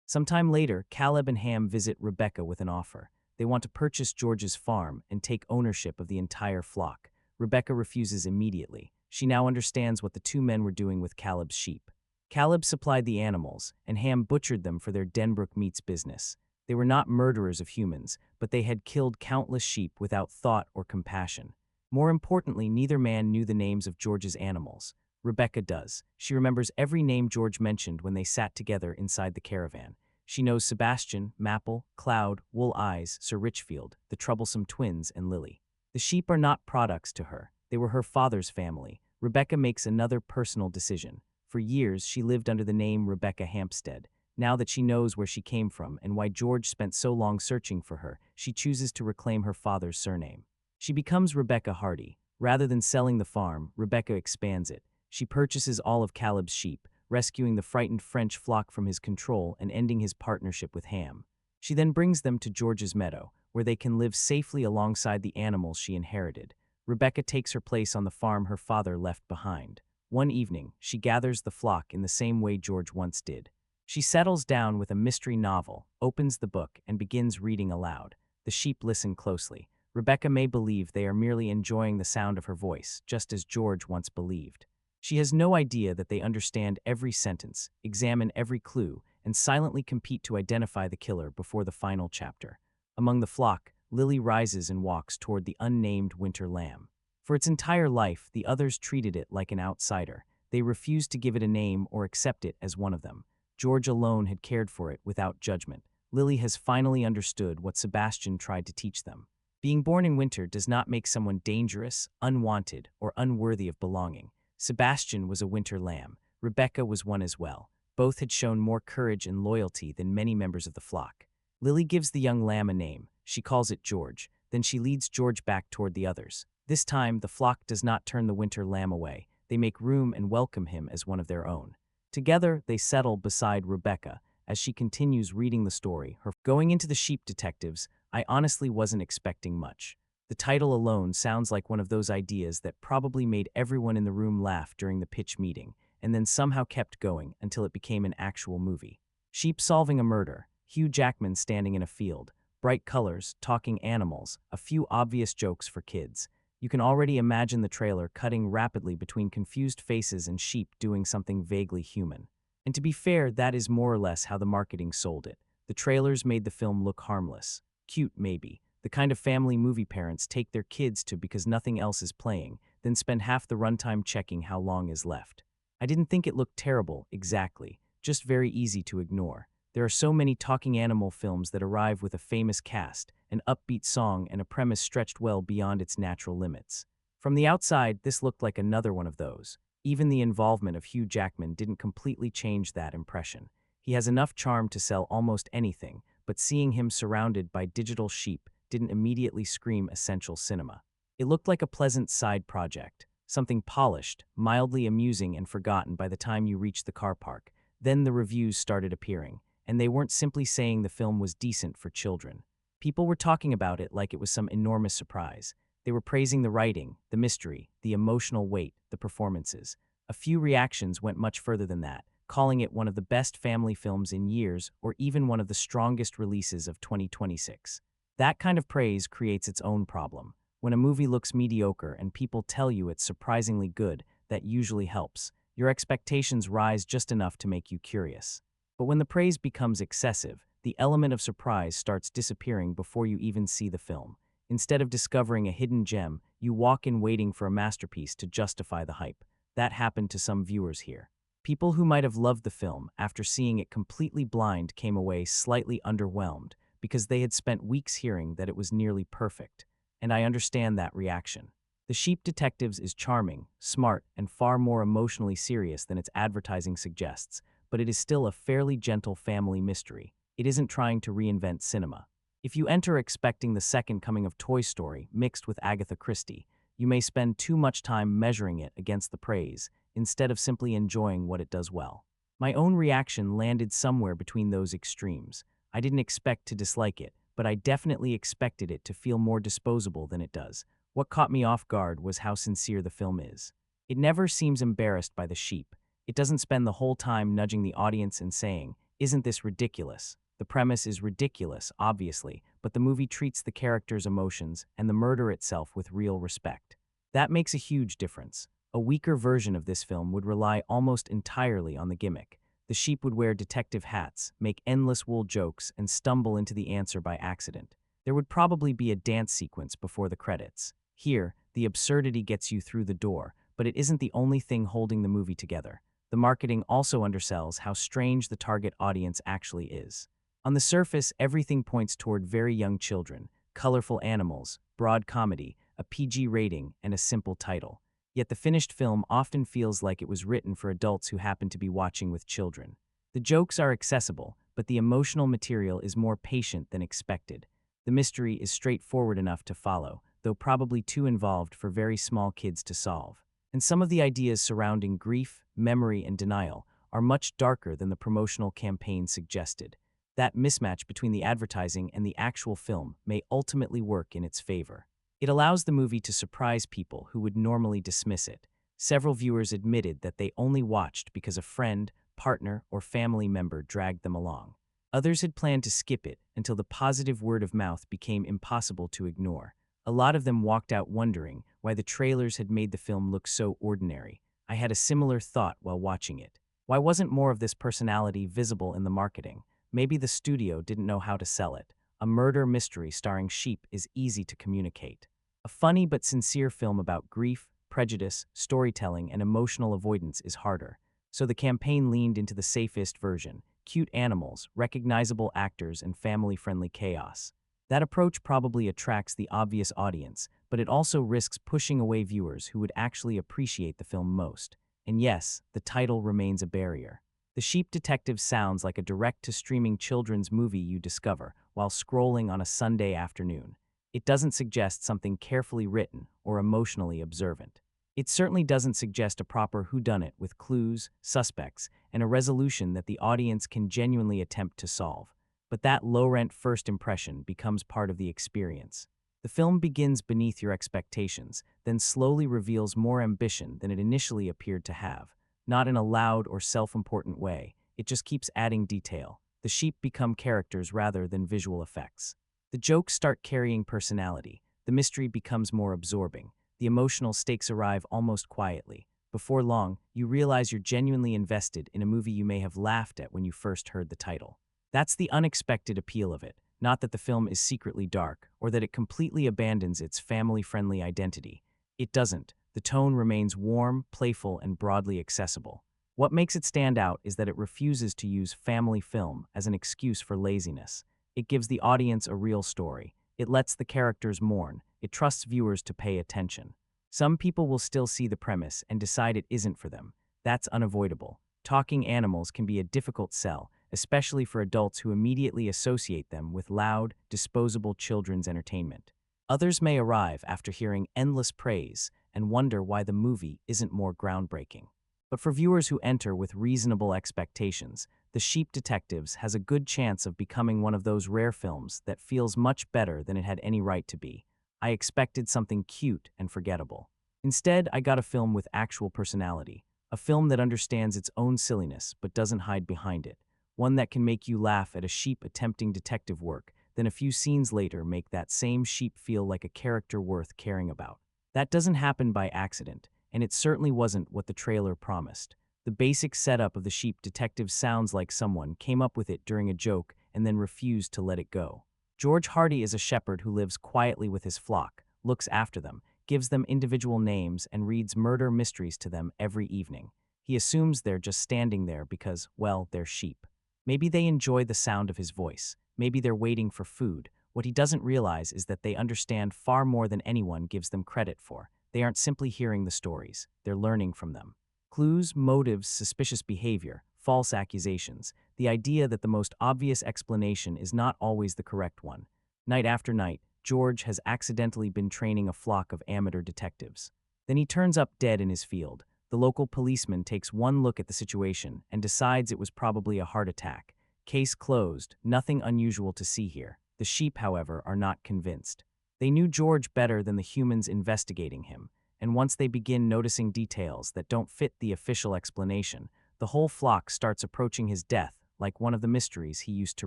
Sometime later, Caleb and Ham visit Rebecca with an offer. They want to purchase George's farm and take ownership of the entire flock. Rebecca refuses immediately. She now understands what the two men were doing with Caleb's sheep. Caleb supplied the animals, and Ham butchered them for their Denbrook Meats business. They were not murderers of humans, but they had killed countless sheep without thought or compassion. More importantly, neither man knew the names of George's animals. Rebecca does. She remembers every name George mentioned when they sat together inside the caravan. She knows Sebastian, Maple, Cloud, Wool Eyes, Sir Richfield, the troublesome twins, and Lily. The sheep are not products to her. They were her father's family. Rebecca makes another personal decision. For years, she lived under the name Rebecca Hampstead. Now that she knows where she came from and why George spent so long searching for her, she chooses to reclaim her father's surname. She becomes Rebecca Hardy. Rather than selling the farm, Rebecca expands it. She purchases all of Caleb's sheep, rescuing the frightened French flock from his control and ending his partnership with Ham. She then brings them to George's meadow, where they can live safely alongside the animals she inherited. Rebecca takes her place on the farm her father left behind. One evening, she gathers the flock in the same way George once did. She settles down with a mystery novel, opens the book, and begins reading aloud. The sheep listen closely. Rebecca may believe they are merely enjoying the sound of her voice, just as George once believed. She has no idea that they understand every sentence, examine every clue, and silently compete to identify the killer before the final chapter. Among the flock, Lily rises and walks toward the unnamed winter lamb. For its entire life, the others treated it like an outsider. They refused to give it a name or accept it as one of them. George alone had cared for it without judgment. Lily has finally understood what Sebastian tried to teach them. Being born in winter does not make someone dangerous, unwanted, or unworthy of belonging. Sebastian was a winter lamb. Rebecca was one as well. Both had shown more courage and loyalty than many members of the flock. Lily gives the young lamb a name. She calls it George. Then she leads George back toward the others. This time, the flock does not turn the winter lamb away. They make room and welcome him as one of their own. Together, they settle beside Rebecca as she continues reading the story. Going into the sheep detectives, I honestly wasn't expecting much. The title alone sounds like one of those ideas that probably made everyone in the room laugh during the pitch meeting, and then somehow kept going until it became an actual movie. Sheep solving a murder, Hugh Jackman standing in a field, bright colors, talking animals, a few obvious jokes for kids. You can already imagine the trailer cutting rapidly between confused faces and sheep doing something vaguely human. And to be fair, that is more or less how the marketing sold it. The trailers made the film look harmless. Cute, maybe. The kind of family movie parents take their kids to because nothing else is playing, then spend half the runtime checking how long is left. I didn't think it looked terrible, exactly, just very easy to ignore. There are so many talking animal films that arrive with a famous cast, an upbeat song, and a premise stretched well beyond its natural limits. From the outside, this looked like another one of those. Even the involvement of Hugh Jackman didn't completely change that impression. He has enough charm to sell almost anything, but seeing him surrounded by digital sheep didn't immediately scream essential cinema. It looked like a pleasant side project, something polished, mildly amusing, and forgotten by the time you reached the car park. Then the reviews started appearing, and they weren't simply saying the film was decent for children. People were talking about it like it was some enormous surprise. They were praising the writing, the mystery, the emotional weight, the performances. A few reactions went much further than that, calling it one of the best family films in years or even one of the strongest releases of 2026. That kind of praise creates its own problem. When a movie looks mediocre and people tell you it's surprisingly good, that usually helps. Your expectations rise just enough to make you curious. But when the praise becomes excessive, the element of surprise starts disappearing before you even see the film. Instead of discovering a hidden gem, you walk in waiting for a masterpiece to justify the hype. That happened to some viewers here. People who might have loved the film, after seeing it completely blind, came away slightly underwhelmed because they had spent weeks hearing that it was nearly perfect. And I understand that reaction. The Sheep Detectives is charming, smart, and far more emotionally serious than its advertising suggests, but it is still a fairly gentle family mystery. It isn't trying to reinvent cinema. If you enter expecting the second coming of Toy Story mixed with Agatha Christie, you may spend too much time measuring it against the praise, instead of simply enjoying what it does well. My own reaction landed somewhere between those extremes. I didn't expect to dislike it, but I definitely expected it to feel more disposable than it does. What caught me off guard was how sincere the film is. It never seems embarrassed by the sheep. It doesn't spend the whole time nudging the audience and saying, "Isn't this ridiculous?" The premise is ridiculous, obviously, but the movie treats the characters' emotions and the murder itself with real respect. That makes a huge difference. A weaker version of this film would rely almost entirely on the gimmick. The sheep would wear detective hats, make endless wool jokes, and stumble into the answer by accident. There would probably be a dance sequence before the credits. Here, the absurdity gets you through the door, but it isn't the only thing holding the movie together. The marketing also undersells how strange the target audience actually is. On the surface, everything points toward very young children, colorful animals, broad comedy, a PG rating, and a simple title. Yet the finished film often feels like it was written for adults who happen to be watching with children. The jokes are accessible, but the emotional material is more patient than expected. The mystery is straightforward enough to follow, though probably too involved for very small kids to solve. And some of the ideas surrounding grief, memory, and denial are much darker than the promotional campaign suggested. That mismatch between the advertising and the actual film may ultimately work in its favor. It allows the movie to surprise people who would normally dismiss it. Several viewers admitted that they only watched because a friend, partner, or family member dragged them along. Others had planned to skip it until the positive word of mouth became impossible to ignore. A lot of them walked out wondering why the trailers had made the film look so ordinary. I had a similar thought while watching it. Why wasn't more of this personality visible in the marketing? Maybe the studio didn't know how to sell it. A murder mystery starring sheep is easy to communicate. A funny but sincere film about grief, prejudice, storytelling, and emotional avoidance is harder. So the campaign leaned into the safest version: cute animals, recognizable actors, and family-friendly chaos. That approach probably attracts the obvious audience, but it also risks pushing away viewers who would actually appreciate the film most. And yes, the title remains a barrier. The Sheep Detective sounds like a direct-to-streaming children's movie you discover while scrolling on a Sunday afternoon. It doesn't suggest something carefully written or emotionally observant. It certainly doesn't suggest a proper whodunit with clues, suspects, and a resolution that the audience can genuinely attempt to solve. But that low-rent first impression becomes part of the experience. The film begins beneath your expectations, then slowly reveals more ambition than it initially appeared to have. Not in a loud or self-important way, it just keeps adding detail. The sheep become characters rather than visual effects. The jokes start carrying personality. The mystery becomes more absorbing. The emotional stakes arrive almost quietly. Before long, you realize you're genuinely invested in a movie you may have laughed at when you first heard the title. That's the unexpected appeal of it, not that the film is secretly dark or that it completely abandons its family-friendly identity. It doesn't. The tone remains warm, playful, and broadly accessible. What makes it stand out is that it refuses to use family film as an excuse for laziness. It gives the audience a real story. It lets the characters mourn. It trusts viewers to pay attention. Some people will still see the premise and decide it isn't for them. That's unavoidable. Talking animals can be a difficult sell, especially for adults who immediately associate them with loud, disposable children's entertainment. Others may arrive after hearing endless praise and wonder why the movie isn't more groundbreaking. But for viewers who enter with reasonable expectations, The Sheep Detectives has a good chance of becoming one of those rare films that feels much better than it had any right to be. I expected something cute and forgettable. Instead, I got a film with actual personality, a film that understands its own silliness but doesn't hide behind it, one that can make you laugh at a sheep attempting detective work, then a few scenes later make that same sheep feel like a character worth caring about. That doesn't happen by accident, and it certainly wasn't what the trailer promised. The basic setup of The Sheep Detective sounds like someone came up with it during a joke and then refused to let it go. George Hardy is a shepherd who lives quietly with his flock, looks after them, gives them individual names, and reads murder mysteries to them every evening. He assumes they're just standing there because, well, they're sheep. Maybe they enjoy the sound of his voice. Maybe they're waiting for food. What he doesn't realize is that they understand far more than anyone gives them credit for. They aren't simply hearing the stories. They're learning from them. Clues, motives, suspicious behavior, false accusations, the idea that the most obvious explanation is not always the correct one. Night after night, George has accidentally been training a flock of amateur detectives. Then he turns up dead in his field. The local policeman takes one look at the situation and decides it was probably a heart attack. Case closed, nothing unusual to see here. The sheep, however, are not convinced. They knew George better than the humans investigating him, and once they begin noticing details that don't fit the official explanation, the whole flock starts approaching his death like one of the mysteries he used to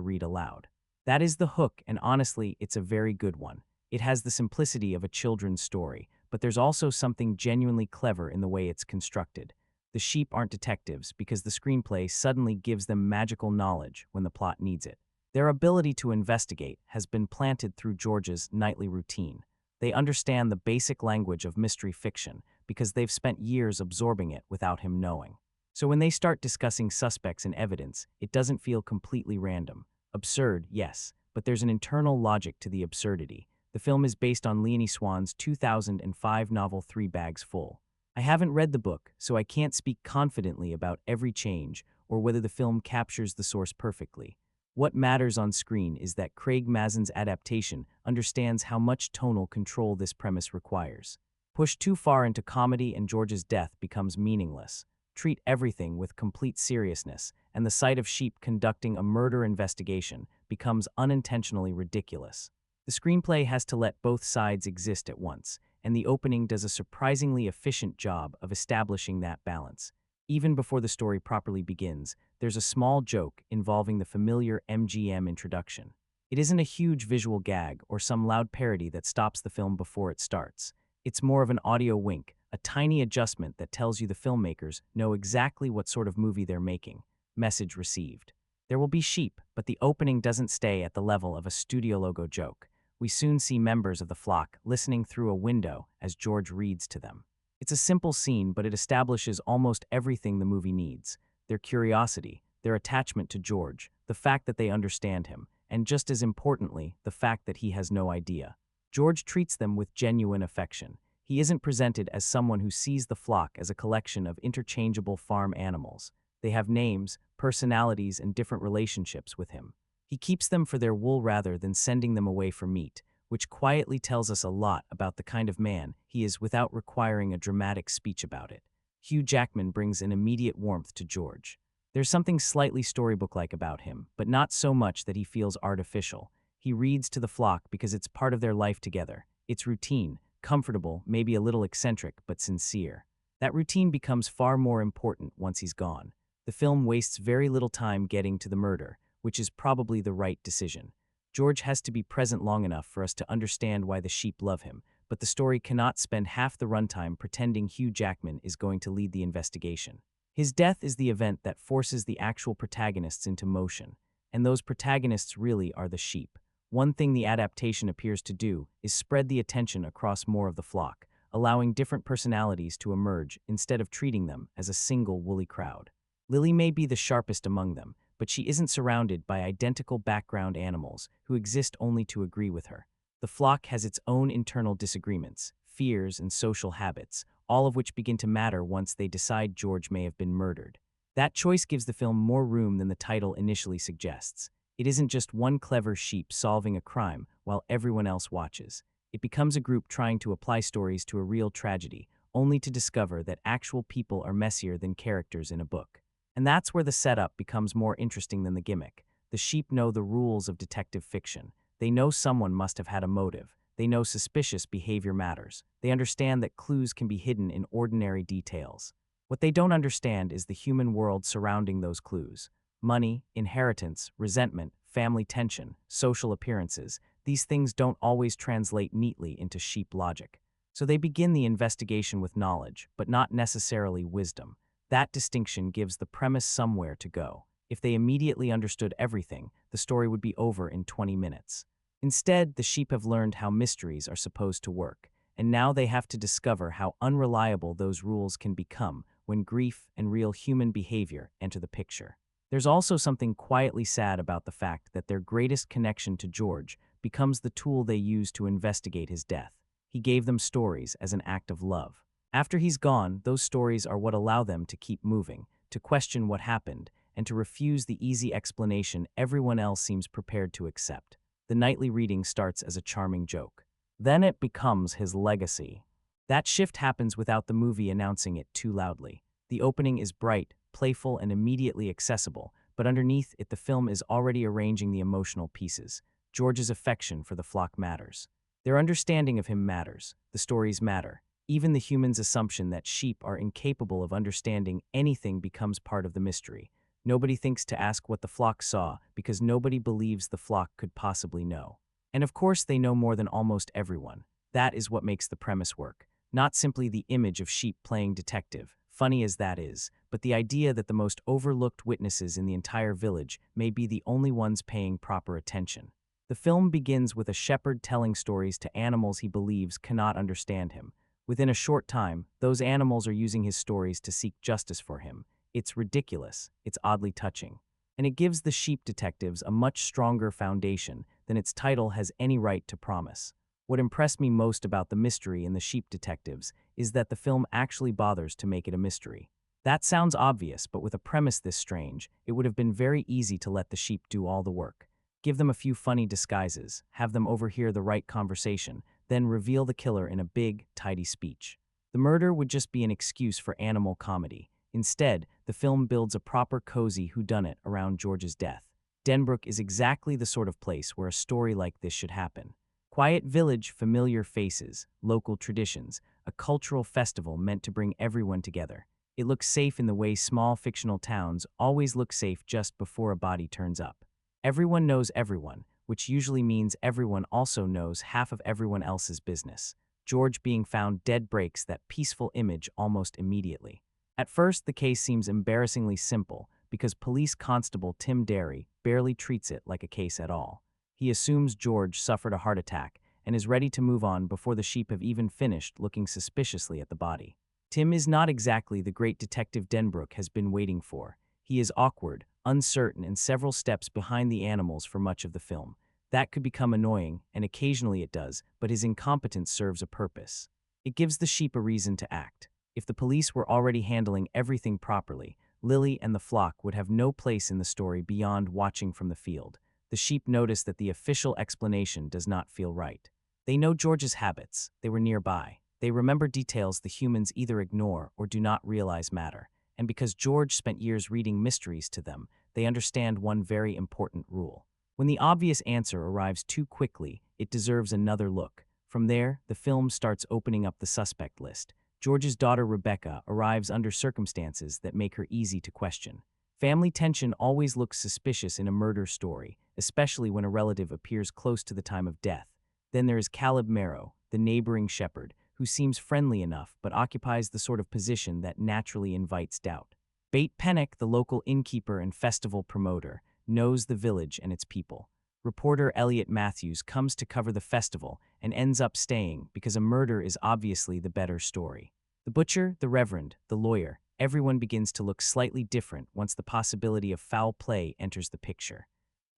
read aloud. That is the hook, and honestly, it's a very good one. It has the simplicity of a children's story, but there's also something genuinely clever in the way it's constructed. The sheep aren't detectives because the screenplay suddenly gives them magical knowledge when the plot needs it. Their ability to investigate has been planted through George's nightly routine. They understand the basic language of mystery fiction because they've spent years absorbing it without him knowing. So when they start discussing suspects and evidence, it doesn't feel completely random. Absurd, yes, but there's an internal logic to the absurdity. The film is based on Leonie Swan's 2005 novel 3 Bags Full. I haven't read the book, so I can't speak confidently about every change or whether the film captures the source perfectly. What matters on screen is that Craig Mazin's adaptation understands how much tonal control this premise requires. Pushed too far into comedy and George's death becomes meaningless. Treat everything with complete seriousness, and the sight of sheep conducting a murder investigation becomes unintentionally ridiculous. The screenplay has to let both sides exist at once, and the opening does a surprisingly efficient job of establishing that balance. Even before the story properly begins, there's a small joke involving the familiar MGM introduction. It isn't a huge visual gag or some loud parody that stops the film before it starts. It's more of an audio wink, a tiny adjustment that tells you the filmmakers know exactly what sort of movie they're making. Message received. There will be sheep, but the opening doesn't stay at the level of a studio logo joke. We soon see members of the flock listening through a window as George reads to them. It's a simple scene, but it establishes almost everything the movie needs. Their curiosity, their attachment to George, the fact that they understand him, and just as importantly, the fact that he has no idea. George treats them with genuine affection. He isn't presented as someone who sees the flock as a collection of interchangeable farm animals. They have names, personalities, and different relationships with him. He keeps them for their wool rather than sending them away for meat, which quietly tells us a lot about the kind of man he is without requiring a dramatic speech about it. Hugh Jackman brings an immediate warmth to George. There's something slightly storybook-like about him, but not so much that he feels artificial. He reads to the flock because it's part of their life together. It's routine, comfortable, maybe a little eccentric, but sincere. That routine becomes far more important once he's gone. The film wastes very little time getting to the murder, which is probably the right decision. George has to be present long enough for us to understand why the sheep love him, but the story cannot spend half the runtime pretending Hugh Jackman is going to lead the investigation. His death is the event that forces the actual protagonists into motion, and those protagonists really are the sheep. One thing the adaptation appears to do is spread the attention across more of the flock, allowing different personalities to emerge instead of treating them as a single woolly crowd. Lily may be the sharpest among them, but she isn't surrounded by identical background animals who exist only to agree with her. The flock has its own internal disagreements, fears, and social habits, all of which begin to matter once they decide George may have been murdered. That choice gives the film more room than the title initially suggests. It isn't just one clever sheep solving a crime while everyone else watches. It becomes a group trying to apply stories to a real tragedy, only to discover that actual people are messier than characters in a book. And that's where the setup becomes more interesting than the gimmick. The sheep know the rules of detective fiction. They know someone must have had a motive. They know suspicious behavior matters. They understand that clues can be hidden in ordinary details. What they don't understand is the human world surrounding those clues. Money, inheritance, resentment, family tension, social appearances. These things don't always translate neatly into sheep logic. So they begin the investigation with knowledge, but not necessarily wisdom. That distinction gives the premise somewhere to go. If they immediately understood everything, the story would be over in 20 minutes. Instead, the sheep have learned how mysteries are supposed to work, and now they have to discover how unreliable those rules can become when grief and real human behavior enter the picture. There's also something quietly sad about the fact that their greatest connection to George becomes the tool they use to investigate his death. He gave them stories as an act of love. After he's gone, those stories are what allow them to keep moving, to question what happened, and to refuse the easy explanation everyone else seems prepared to accept. The nightly reading starts as a charming joke. Then it becomes his legacy. That shift happens without the movie announcing it too loudly. The opening is bright, playful, and immediately accessible, but underneath it the film is already arranging the emotional pieces. George's affection for the flock matters. Their understanding of him matters. The stories matter. Even the human's assumption that sheep are incapable of understanding anything becomes part of the mystery. Nobody thinks to ask what the flock saw because nobody believes the flock could possibly know. And of course they know more than almost everyone. That is what makes the premise work. Not simply the image of sheep playing detective, funny as that is, but the idea that the most overlooked witnesses in the entire village may be the only ones paying proper attention. The film begins with a shepherd telling stories to animals he believes cannot understand him. Within a short time, those animals are using his stories to seek justice for him. It's ridiculous, it's oddly touching. And it gives the sheep detectives a much stronger foundation than its title has any right to promise. What impressed me most about the mystery in the sheep detectives is that the film actually bothers to make it a mystery. That sounds obvious, but with a premise this strange, it would have been very easy to let the sheep do all the work. Give them a few funny disguises, have them overhear the right conversation, then reveal the killer in a big, tidy speech. The murder would just be an excuse for animal comedy. Instead, the film builds a proper cozy whodunit around George's death. Denbrook is exactly the sort of place where a story like this should happen. Quiet village, familiar faces, local traditions, a cultural festival meant to bring everyone together. It looks safe in the way small fictional towns always look safe just before a body turns up. Everyone knows everyone, which usually means everyone also knows half of everyone else's business. George being found dead breaks that peaceful image almost immediately. At first, the case seems embarrassingly simple because police constable Tim Derry barely treats it like a case at all. He assumes George suffered a heart attack and is ready to move on before the sheep have even finished looking suspiciously at the body. Tim is not exactly the great detective Denbrook has been waiting for. He is awkward, uncertain, and several steps behind the animals for much of the film. That could become annoying, and occasionally it does, but his incompetence serves a purpose. It gives the sheep a reason to act. If the police were already handling everything properly, Lily and the flock would have no place in the story beyond watching from the field. The sheep notice that the official explanation does not feel right. They know George's habits. They were nearby. They remember details the humans either ignore or do not realize matter. And because George spent years reading mysteries to them, they understand one very important rule. When the obvious answer arrives too quickly, it deserves another look. From there, the film starts opening up the suspect list. George's daughter Rebecca arrives under circumstances that make her easy to question. Family tension always looks suspicious in a murder story, especially when a relative appears close to the time of death. Then there is Caleb Merrow, the neighboring shepherd, who seems friendly enough but occupies the sort of position that naturally invites doubt. Bate Pennock, the local innkeeper and festival promoter, knows the village and its people. Reporter Elliot Matthews comes to cover the festival and ends up staying because a murder is obviously the better story. The butcher, the reverend, the lawyer, everyone begins to look slightly different once the possibility of foul play enters the picture.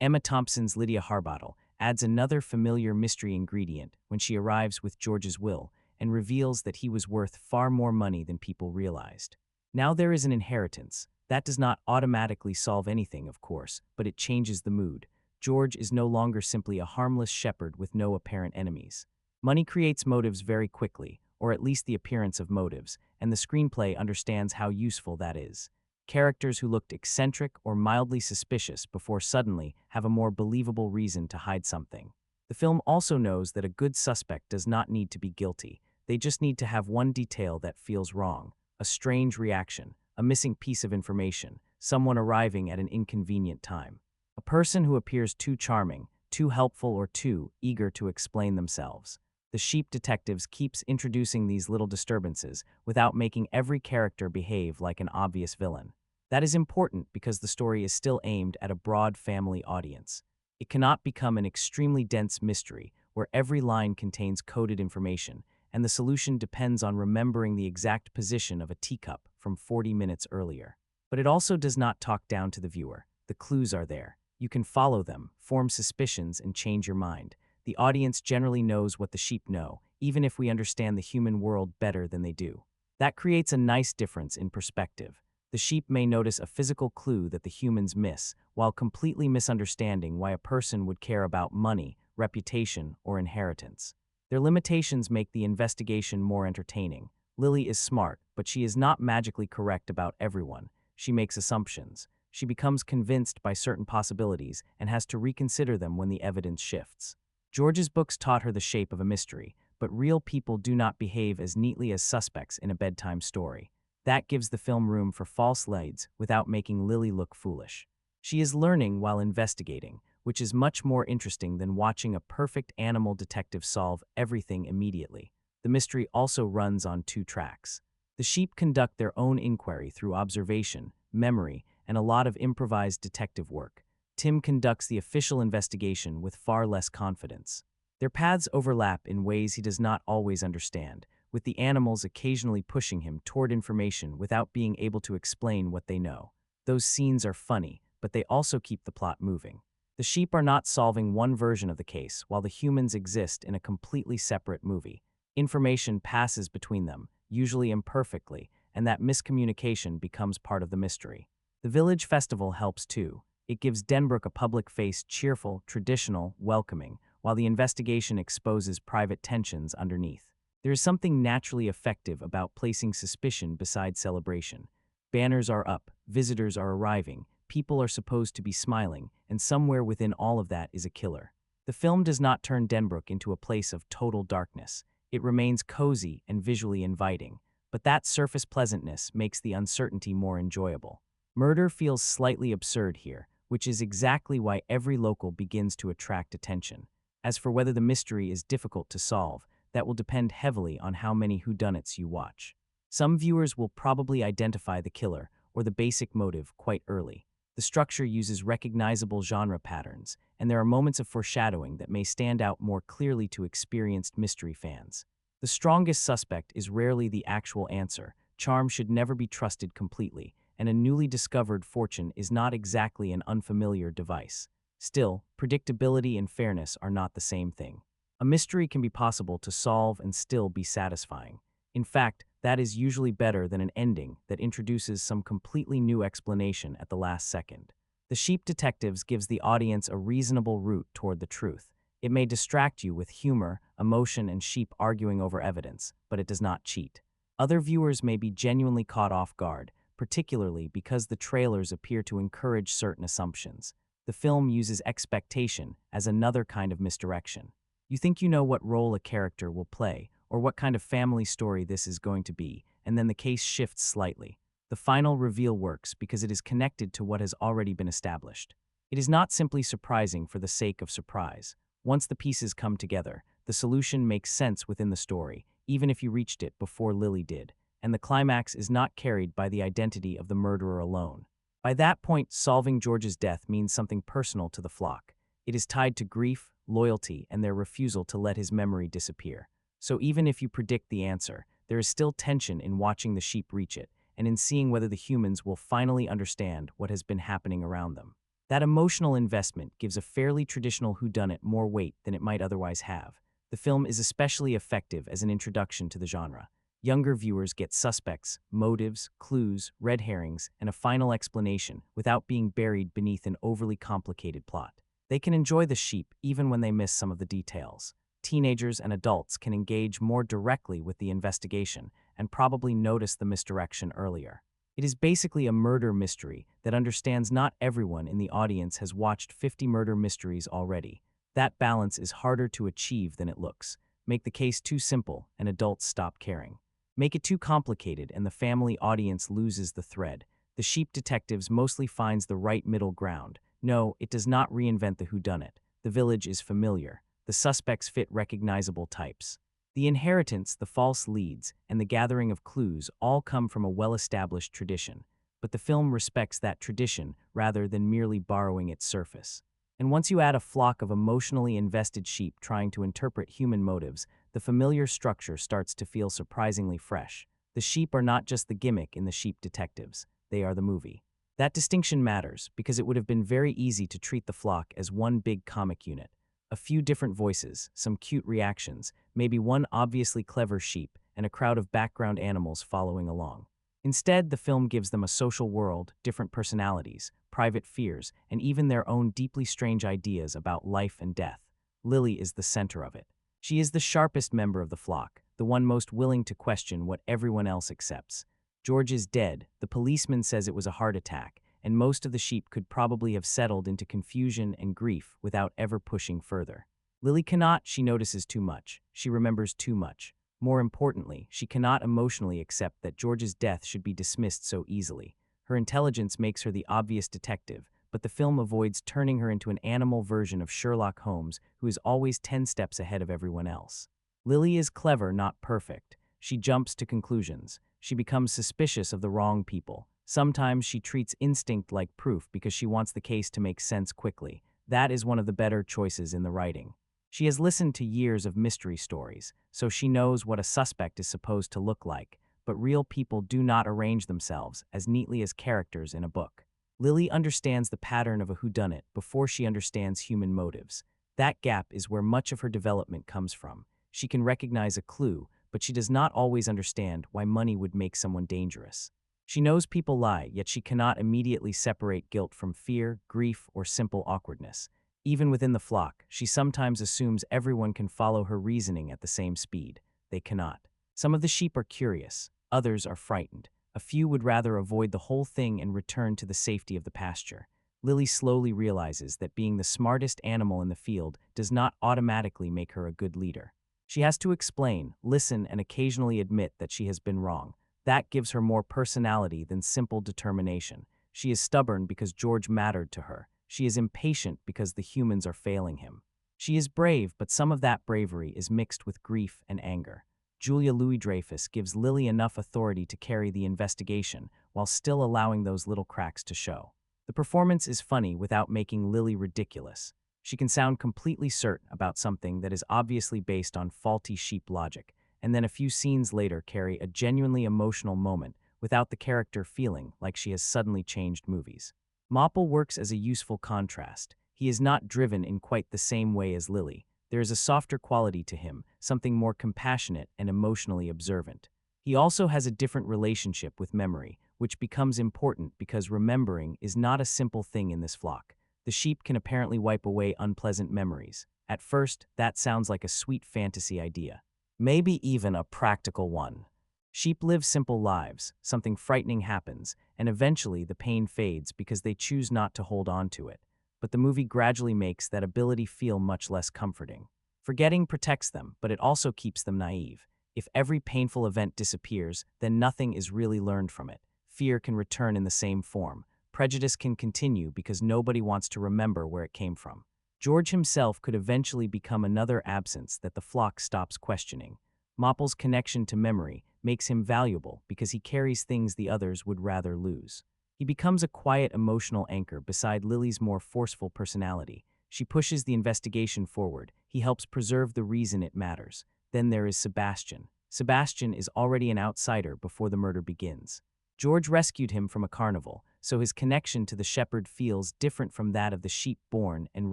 Emma Thompson's Lydia Harbottle adds another familiar mystery ingredient when she arrives with George's will and reveals that he was worth far more money than people realized. Now there is an inheritance. That does not automatically solve anything, of course, but it changes the mood. George is no longer simply a harmless shepherd with no apparent enemies. Money creates motives very quickly, or at least the appearance of motives, and the screenplay understands how useful that is. Characters who looked eccentric or mildly suspicious before suddenly have a more believable reason to hide something. The film also knows that a good suspect does not need to be guilty. They just need to have one detail that feels wrong, a strange reaction, a missing piece of information, someone arriving at an inconvenient time. A person who appears too charming, too helpful, or too eager to explain themselves. The sheep detectives keeps introducing these little disturbances without making every character behave like an obvious villain. That is important because the story is still aimed at a broad family audience. It cannot become an extremely dense mystery where every line contains coded information, and the solution depends on remembering the exact position of a teacup from 40 minutes earlier. But it also does not talk down to the viewer. The clues are there. You can follow them, form suspicions, and change your mind. The audience generally knows what the sheep know, even if we understand the human world better than they do. That creates a nice difference in perspective. The sheep may notice a physical clue that the humans miss, while completely misunderstanding why a person would care about money, reputation, or inheritance. Their limitations make the investigation more entertaining. Lily is smart, but she is not magically correct about everyone. She makes assumptions. She becomes convinced by certain possibilities and has to reconsider them when the evidence shifts. George's books taught her the shape of a mystery, but real people do not behave as neatly as suspects in a bedtime story. That gives the film room for false leads without making Lily look foolish. She is learning while investigating, which is much more interesting than watching a perfect animal detective solve everything immediately. The mystery also runs on two tracks. The sheep conduct their own inquiry through observation, memory, and a lot of improvised detective work. Tim conducts the official investigation with far less confidence. Their paths overlap in ways he does not always understand, with the animals occasionally pushing him toward information without being able to explain what they know. Those scenes are funny, but they also keep the plot moving. The sheep are not solving one version of the case, while the humans exist in a completely separate movie. Information passes between them, usually imperfectly, and that miscommunication becomes part of the mystery. The village festival helps too. It gives Denbrook a public face cheerful, traditional, welcoming, while the investigation exposes private tensions underneath. There is something naturally effective about placing suspicion beside celebration. Banners are up, visitors are arriving, people are supposed to be smiling, and somewhere within all of that is a killer. The film does not turn Denbrook into a place of total darkness. It remains cozy and visually inviting, but that surface pleasantness makes the uncertainty more enjoyable. Murder feels slightly absurd here, which is exactly why every local begins to attract attention. As for whether the mystery is difficult to solve, that will depend heavily on how many whodunits you watch. Some viewers will probably identify the killer or the basic motive quite early. The structure uses recognizable genre patterns, and there are moments of foreshadowing that may stand out more clearly to experienced mystery fans. The strongest suspect is rarely the actual answer. Charm should never be trusted completely, and a newly discovered fortune is not exactly an unfamiliar device. Still, predictability and fairness are not the same thing. A mystery can be possible to solve and still be satisfying. In fact, that is usually better than an ending that introduces some completely new explanation at the last second. The Sheep Detectives gives the audience a reasonable route toward the truth. It may distract you with humor, emotion, and sheep arguing over evidence, but it does not cheat. Other viewers may be genuinely caught off guard, particularly because the trailers appear to encourage certain assumptions. The film uses expectation as another kind of misdirection. You think you know what role a character will play, or what kind of family story this is going to be, and then the case shifts slightly. The final reveal works because it is connected to what has already been established. It is not simply surprising for the sake of surprise. Once the pieces come together, the solution makes sense within the story, even if you reached it before Lily did, and the climax is not carried by the identity of the murderer alone. By that point, solving George's death means something personal to the flock. It is tied to grief, loyalty, and their refusal to let his memory disappear. So even if you predict the answer, there is still tension in watching the sheep reach it, and in seeing whether the humans will finally understand what has been happening around them. That emotional investment gives a fairly traditional whodunit more weight than it might otherwise have. The film is especially effective as an introduction to the genre. Younger viewers get suspects, motives, clues, red herrings, and a final explanation without being buried beneath an overly complicated plot. They can enjoy the sheep even when they miss some of the details. Teenagers and adults can engage more directly with the investigation and probably notice the misdirection earlier. It is basically a murder mystery that understands not everyone in the audience has watched 50 murder mysteries already. That balance is harder to achieve than it looks. Make the case too simple and adults stop caring. Make it too complicated and the family audience loses the thread. The Sheep Detectives mostly finds the right middle ground. No, it does not reinvent the whodunit. The village is familiar. The suspects fit recognizable types. The inheritance, the false leads, and the gathering of clues all come from a well-established tradition, but the film respects that tradition rather than merely borrowing its surface. And once you add a flock of emotionally invested sheep trying to interpret human motives, the familiar structure starts to feel surprisingly fresh. The sheep are not just the gimmick in The Sheep Detectives, they are the movie. That distinction matters because it would have been very easy to treat the flock as one big comic unit. A few different voices, some cute reactions, maybe one obviously clever sheep, and a crowd of background animals following along. Instead, the film gives them a social world, different personalities, private fears, and even their own deeply strange ideas about life and death. Lily is the center of it. She is the sharpest member of the flock, the one most willing to question what everyone else accepts. George is dead, the policeman says it was a heart attack, and most of the sheep could probably have settled into confusion and grief without ever pushing further. Lily cannot, she notices too much. She remembers too much. More importantly, she cannot emotionally accept that George's death should be dismissed so easily. Her intelligence makes her the obvious detective, but the film avoids turning her into an animal version of Sherlock Holmes who is always 10 steps ahead of everyone else. Lily is clever, not perfect. She jumps to conclusions. She becomes suspicious of the wrong people. Sometimes she treats instinct like proof because she wants the case to make sense quickly. That is one of the better choices in the writing. She has listened to years of mystery stories, so she knows what a suspect is supposed to look like, but real people do not arrange themselves as neatly as characters in a book. Lily understands the pattern of a whodunit before she understands human motives. That gap is where much of her development comes from. She can recognize a clue, but she does not always understand why money would make someone dangerous. She knows people lie, yet she cannot immediately separate guilt from fear, grief, or simple awkwardness. Even within the flock, she sometimes assumes everyone can follow her reasoning at the same speed. They cannot. Some of the sheep are curious, others are frightened. A few would rather avoid the whole thing and return to the safety of the pasture. Lily slowly realizes that being the smartest animal in the field does not automatically make her a good leader. She has to explain, listen, and occasionally admit that she has been wrong. That gives her more personality than simple determination. She is stubborn because George mattered to her. She is impatient because the humans are failing him. She is brave, but some of that bravery is mixed with grief and anger. Julia Louis-Dreyfus gives Lily enough authority to carry the investigation while still allowing those little cracks to show. The performance is funny without making Lily ridiculous. She can sound completely certain about something that is obviously based on faulty sheep logic, and then a few scenes later carry a genuinely emotional moment without the character feeling like she has suddenly changed movies. Mopple works as a useful contrast. He is not driven in quite the same way as Lily. There is a softer quality to him, something more compassionate and emotionally observant. He also has a different relationship with memory, which becomes important because remembering is not a simple thing in this flock. The sheep can apparently wipe away unpleasant memories. At first, that sounds like a sweet fantasy idea. Maybe even a practical one. Sheep live simple lives, something frightening happens, and eventually the pain fades because they choose not to hold on to it. But the movie gradually makes that ability feel much less comforting. Forgetting protects them, but it also keeps them naive. If every painful event disappears, then nothing is really learned from it. Fear can return in the same form. Prejudice can continue because nobody wants to remember where it came from. George himself could eventually become another absence that the flock stops questioning. Mopple's connection to memory makes him valuable because he carries things the others would rather lose. He becomes a quiet emotional anchor beside Lily's more forceful personality. She pushes the investigation forward. He helps preserve the reason it matters. Then there is Sebastian. Sebastian is already an outsider before the murder begins. George rescued him from a carnival, so his connection to the shepherd feels different from that of the sheep born and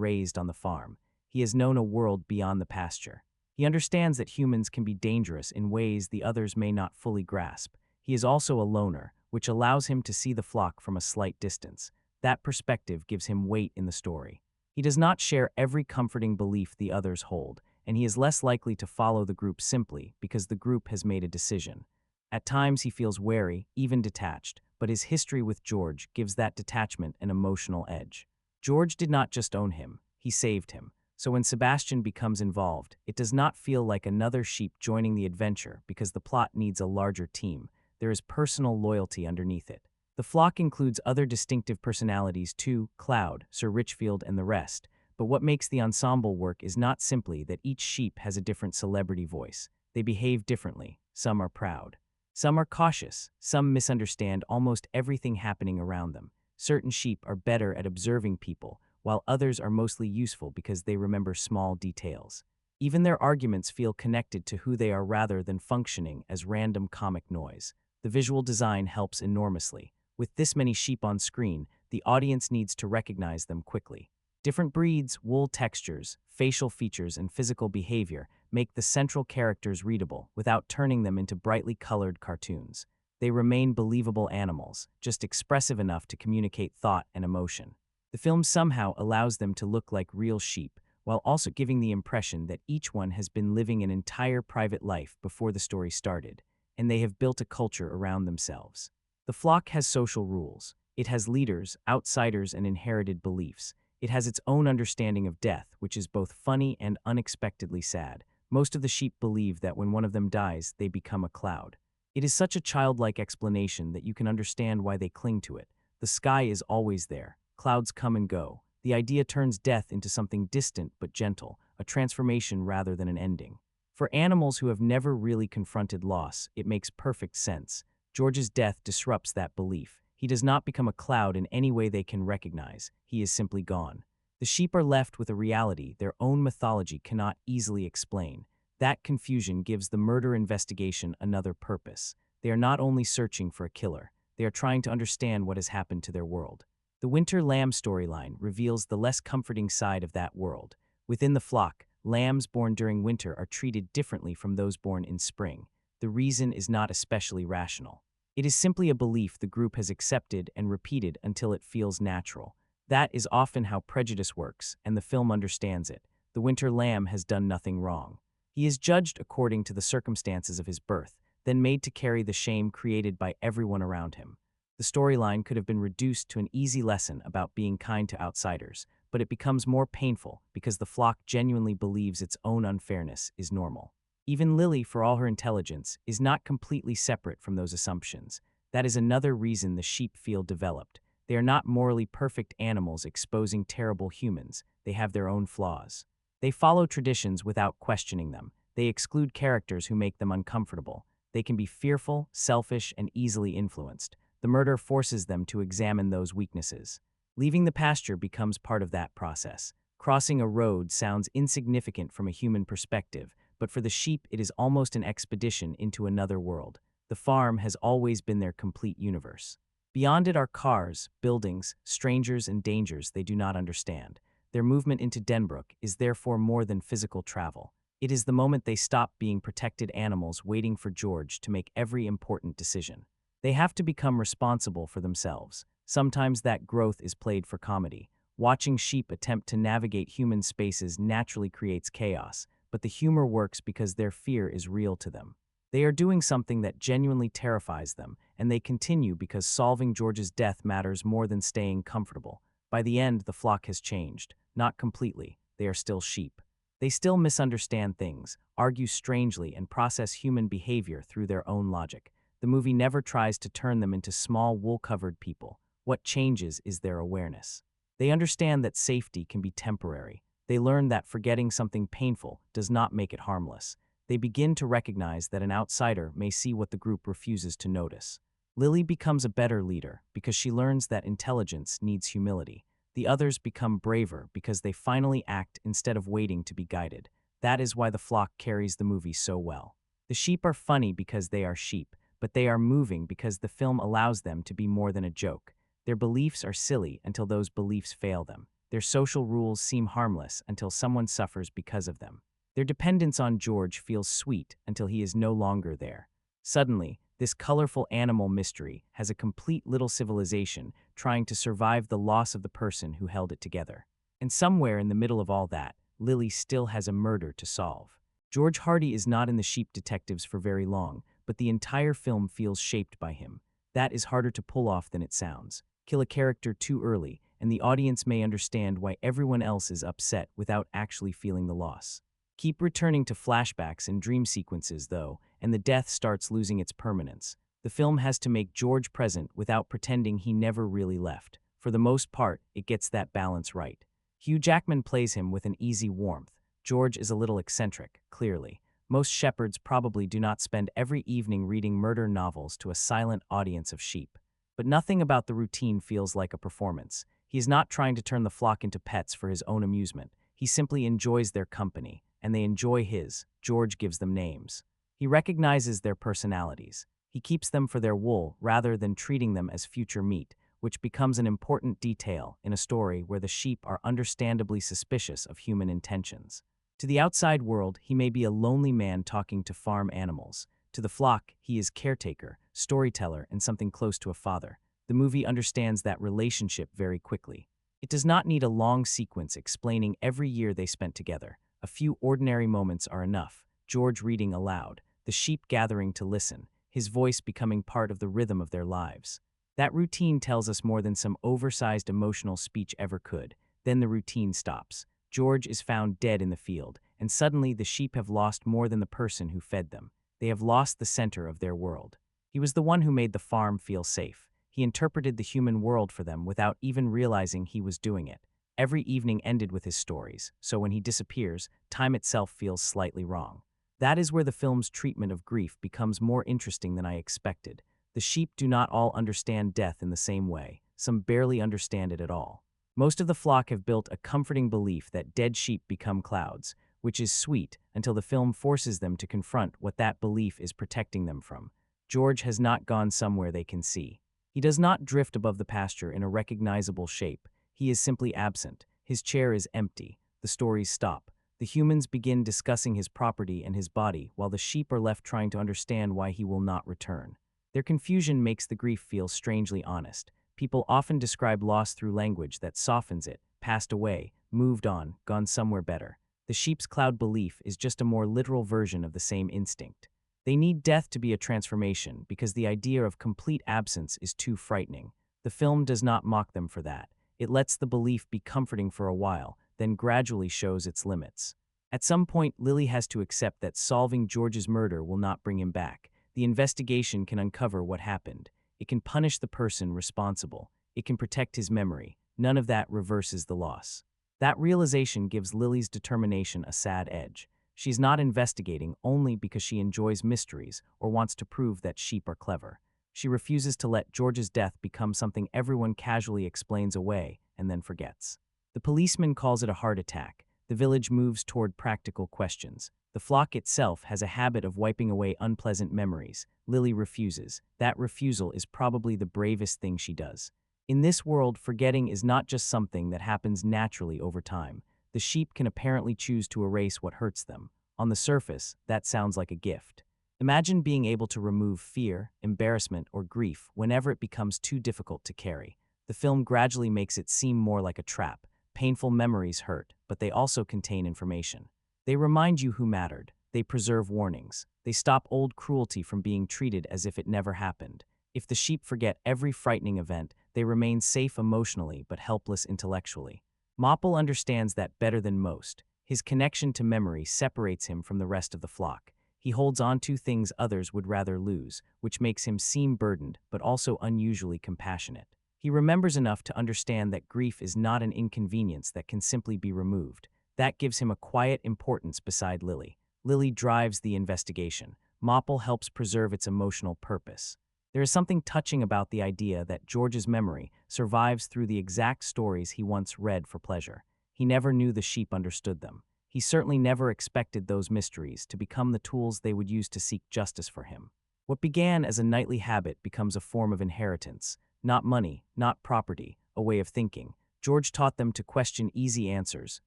raised on the farm. He has known a world beyond the pasture. He understands that humans can be dangerous in ways the others may not fully grasp. He is also a loner, which allows him to see the flock from a slight distance. That perspective gives him weight in the story. He does not share every comforting belief the others hold, and he is less likely to follow the group simply because the group has made a decision. At times he feels wary, even detached, but his history with George gives that detachment an emotional edge. George did not just own him, he saved him. So when Sebastian becomes involved, it does not feel like another sheep joining the adventure because the plot needs a larger team. There is personal loyalty underneath it. The flock includes other distinctive personalities too: Cloud, Sir Richfield, and the rest. But what makes the ensemble work is not simply that each sheep has a different celebrity voice. They behave differently. Some are proud. Some are cautious. Some misunderstand almost everything happening around them. Certain sheep are better at observing people, while others are mostly useful because they remember small details. Even their arguments feel connected to who they are rather than functioning as random comic noise. The visual design helps enormously. With this many sheep on screen, the audience needs to recognize them quickly. Different breeds, wool textures, facial features, and physical behavior make the central characters readable without turning them into brightly colored cartoons. They remain believable animals, just expressive enough to communicate thought and emotion. The film somehow allows them to look like real sheep, while also giving the impression that each one has been living an entire private life before the story started, and they have built a culture around themselves. The flock has social rules. It has leaders, outsiders, and inherited beliefs. It has its own understanding of death, which is both funny and unexpectedly sad. Most of the sheep believe that when one of them dies, they become a cloud. It is such a childlike explanation that you can understand why they cling to it. The sky is always there. Clouds come and go. The idea turns death into something distant but gentle, a transformation rather than an ending. For animals who have never really confronted loss, it makes perfect sense. George's death disrupts that belief. He does not become a cloud in any way they can recognize. He is simply gone. The sheep are left with a reality their own mythology cannot easily explain. That confusion gives the murder investigation another purpose. They are not only searching for a killer, they are trying to understand what has happened to their world. The winter lamb storyline reveals the less comforting side of that world. Within the flock, lambs born during winter are treated differently from those born in spring. The reason is not especially rational. It is simply a belief the group has accepted and repeated until it feels natural. That is often how prejudice works, and the film understands it. The winter lamb has done nothing wrong. He is judged according to the circumstances of his birth, then made to carry the shame created by everyone around him. The storyline could have been reduced to an easy lesson about being kind to outsiders, but it becomes more painful because the flock genuinely believes its own unfairness is normal. Even Lily, for all her intelligence, is not completely separate from those assumptions. That is another reason the sheep feel developed. They are not morally perfect animals exposing terrible humans. They have their own flaws. They follow traditions without questioning them. They exclude characters who make them uncomfortable. They can be fearful, selfish, and easily influenced. The murder forces them to examine those weaknesses. Leaving the pasture becomes part of that process. Crossing a road sounds insignificant from a human perspective, but for the sheep it is almost an expedition into another world. The farm has always been their complete universe. Beyond it are cars, buildings, strangers, and dangers they do not understand. Their movement into Denbrook is therefore more than physical travel. It is the moment they stop being protected animals waiting for George to make every important decision. They have to become responsible for themselves. Sometimes that growth is played for comedy. Watching sheep attempt to navigate human spaces naturally creates chaos, but the humor works because their fear is real to them. They are doing something that genuinely terrifies them, and they continue because solving George's death matters more than staying comfortable. By the end, the flock has changed. Not completely. They are still sheep. They still misunderstand things, argue strangely, and process human behavior through their own logic. The movie never tries to turn them into small, wool-covered people. What changes is their awareness. They understand that safety can be temporary. They learn that forgetting something painful does not make it harmless. They begin to recognize that an outsider may see what the group refuses to notice. Lily becomes a better leader because she learns that intelligence needs humility. The others become braver because they finally act instead of waiting to be guided. That is why the flock carries the movie so well. The sheep are funny because they are sheep, but they are moving because the film allows them to be more than a joke. Their beliefs are silly until those beliefs fail them. Their social rules seem harmless until someone suffers because of them. Their dependence on George feels sweet until he is no longer there. Suddenly, this colorful animal mystery has a complete little civilization trying to survive the loss of the person who held it together. And somewhere in the middle of all that, Lily still has a murder to solve. George Hardy is not in the Sheep Detectives for very long, but the entire film feels shaped by him. That is harder to pull off than it sounds. Kill a character too early, and the audience may understand why everyone else is upset without actually feeling the loss. Keep returning to flashbacks and dream sequences, though, and the death starts losing its permanence. The film has to make George present without pretending he never really left. For the most part, it gets that balance right. Hugh Jackman plays him with an easy warmth. George is a little eccentric, clearly. Most shepherds probably do not spend every evening reading murder novels to a silent audience of sheep. But nothing about the routine feels like a performance. He is not trying to turn the flock into pets for his own amusement. He simply enjoys their company, and they enjoy his. George gives them names. He recognizes their personalities. He keeps them for their wool rather than treating them as future meat, which becomes an important detail in a story where the sheep are understandably suspicious of human intentions. To the outside world, he may be a lonely man talking to farm animals. To the flock, he is caretaker, storyteller, and something close to a father. The movie understands that relationship very quickly. It does not need a long sequence explaining every year they spent together. A few ordinary moments are enough. George reading aloud, the sheep gathering to listen, his voice becoming part of the rhythm of their lives. That routine tells us more than some oversized emotional speech ever could. Then the routine stops. George is found dead in the field, and suddenly the sheep have lost more than the person who fed them. They have lost the center of their world. He was the one who made the farm feel safe. He interpreted the human world for them without even realizing he was doing it. Every evening ended with his stories, so when he disappears, time itself feels slightly wrong. That is where the film's treatment of grief becomes more interesting than I expected. The sheep do not all understand death in the same way. Some barely understand it at all. Most of the flock have built a comforting belief that dead sheep become clouds, which is sweet until the film forces them to confront what that belief is protecting them from. George has not gone somewhere they can see. He does not drift above the pasture in a recognizable shape. He is simply absent. His chair is empty. The stories stop. The humans begin discussing his property and his body, while the sheep are left trying to understand why he will not return. Their confusion makes the grief feel strangely honest. People often describe loss through language that softens it, passed away, moved on, gone somewhere better. The sheep's cloud belief is just a more literal version of the same instinct. They need death to be a transformation because the idea of complete absence is too frightening. The film does not mock them for that. It lets the belief be comforting for a while, then gradually shows its limits. At some point, Lily has to accept that solving George's murder will not bring him back. The investigation can uncover what happened. It can punish the person responsible. It can protect his memory. None of that reverses the loss. That realization gives Lily's determination a sad edge. She's not investigating only because she enjoys mysteries or wants to prove that sheep are clever. She refuses to let George's death become something everyone casually explains away and then forgets. The policeman calls it a heart attack. The village moves toward practical questions. The flock itself has a habit of wiping away unpleasant memories. Lily refuses. That refusal is probably the bravest thing she does. In this world, forgetting is not just something that happens naturally over time. The sheep can apparently choose to erase what hurts them. On the surface, that sounds like a gift. Imagine being able to remove fear, embarrassment, or grief whenever it becomes too difficult to carry. The film gradually makes it seem more like a trap. Painful memories hurt, but they also contain information. They remind you who mattered. They preserve warnings. They stop old cruelty from being treated as if it never happened. If the sheep forget every frightening event, they remain safe emotionally but helpless intellectually. Mopple understands that better than most. His connection to memory separates him from the rest of the flock. He holds on to things others would rather lose, which makes him seem burdened but also unusually compassionate. He remembers enough to understand that grief is not an inconvenience that can simply be removed. That gives him a quiet importance beside Lily. Lily drives the investigation. Mopple helps preserve its emotional purpose. There is something touching about the idea that George's memory survives through the exact stories he once read for pleasure. He never knew the sheep understood them. He certainly never expected those mysteries to become the tools they would use to seek justice for him. What began as a nightly habit becomes a form of inheritance. Not money, not property, a way of thinking. George taught them to question easy answers,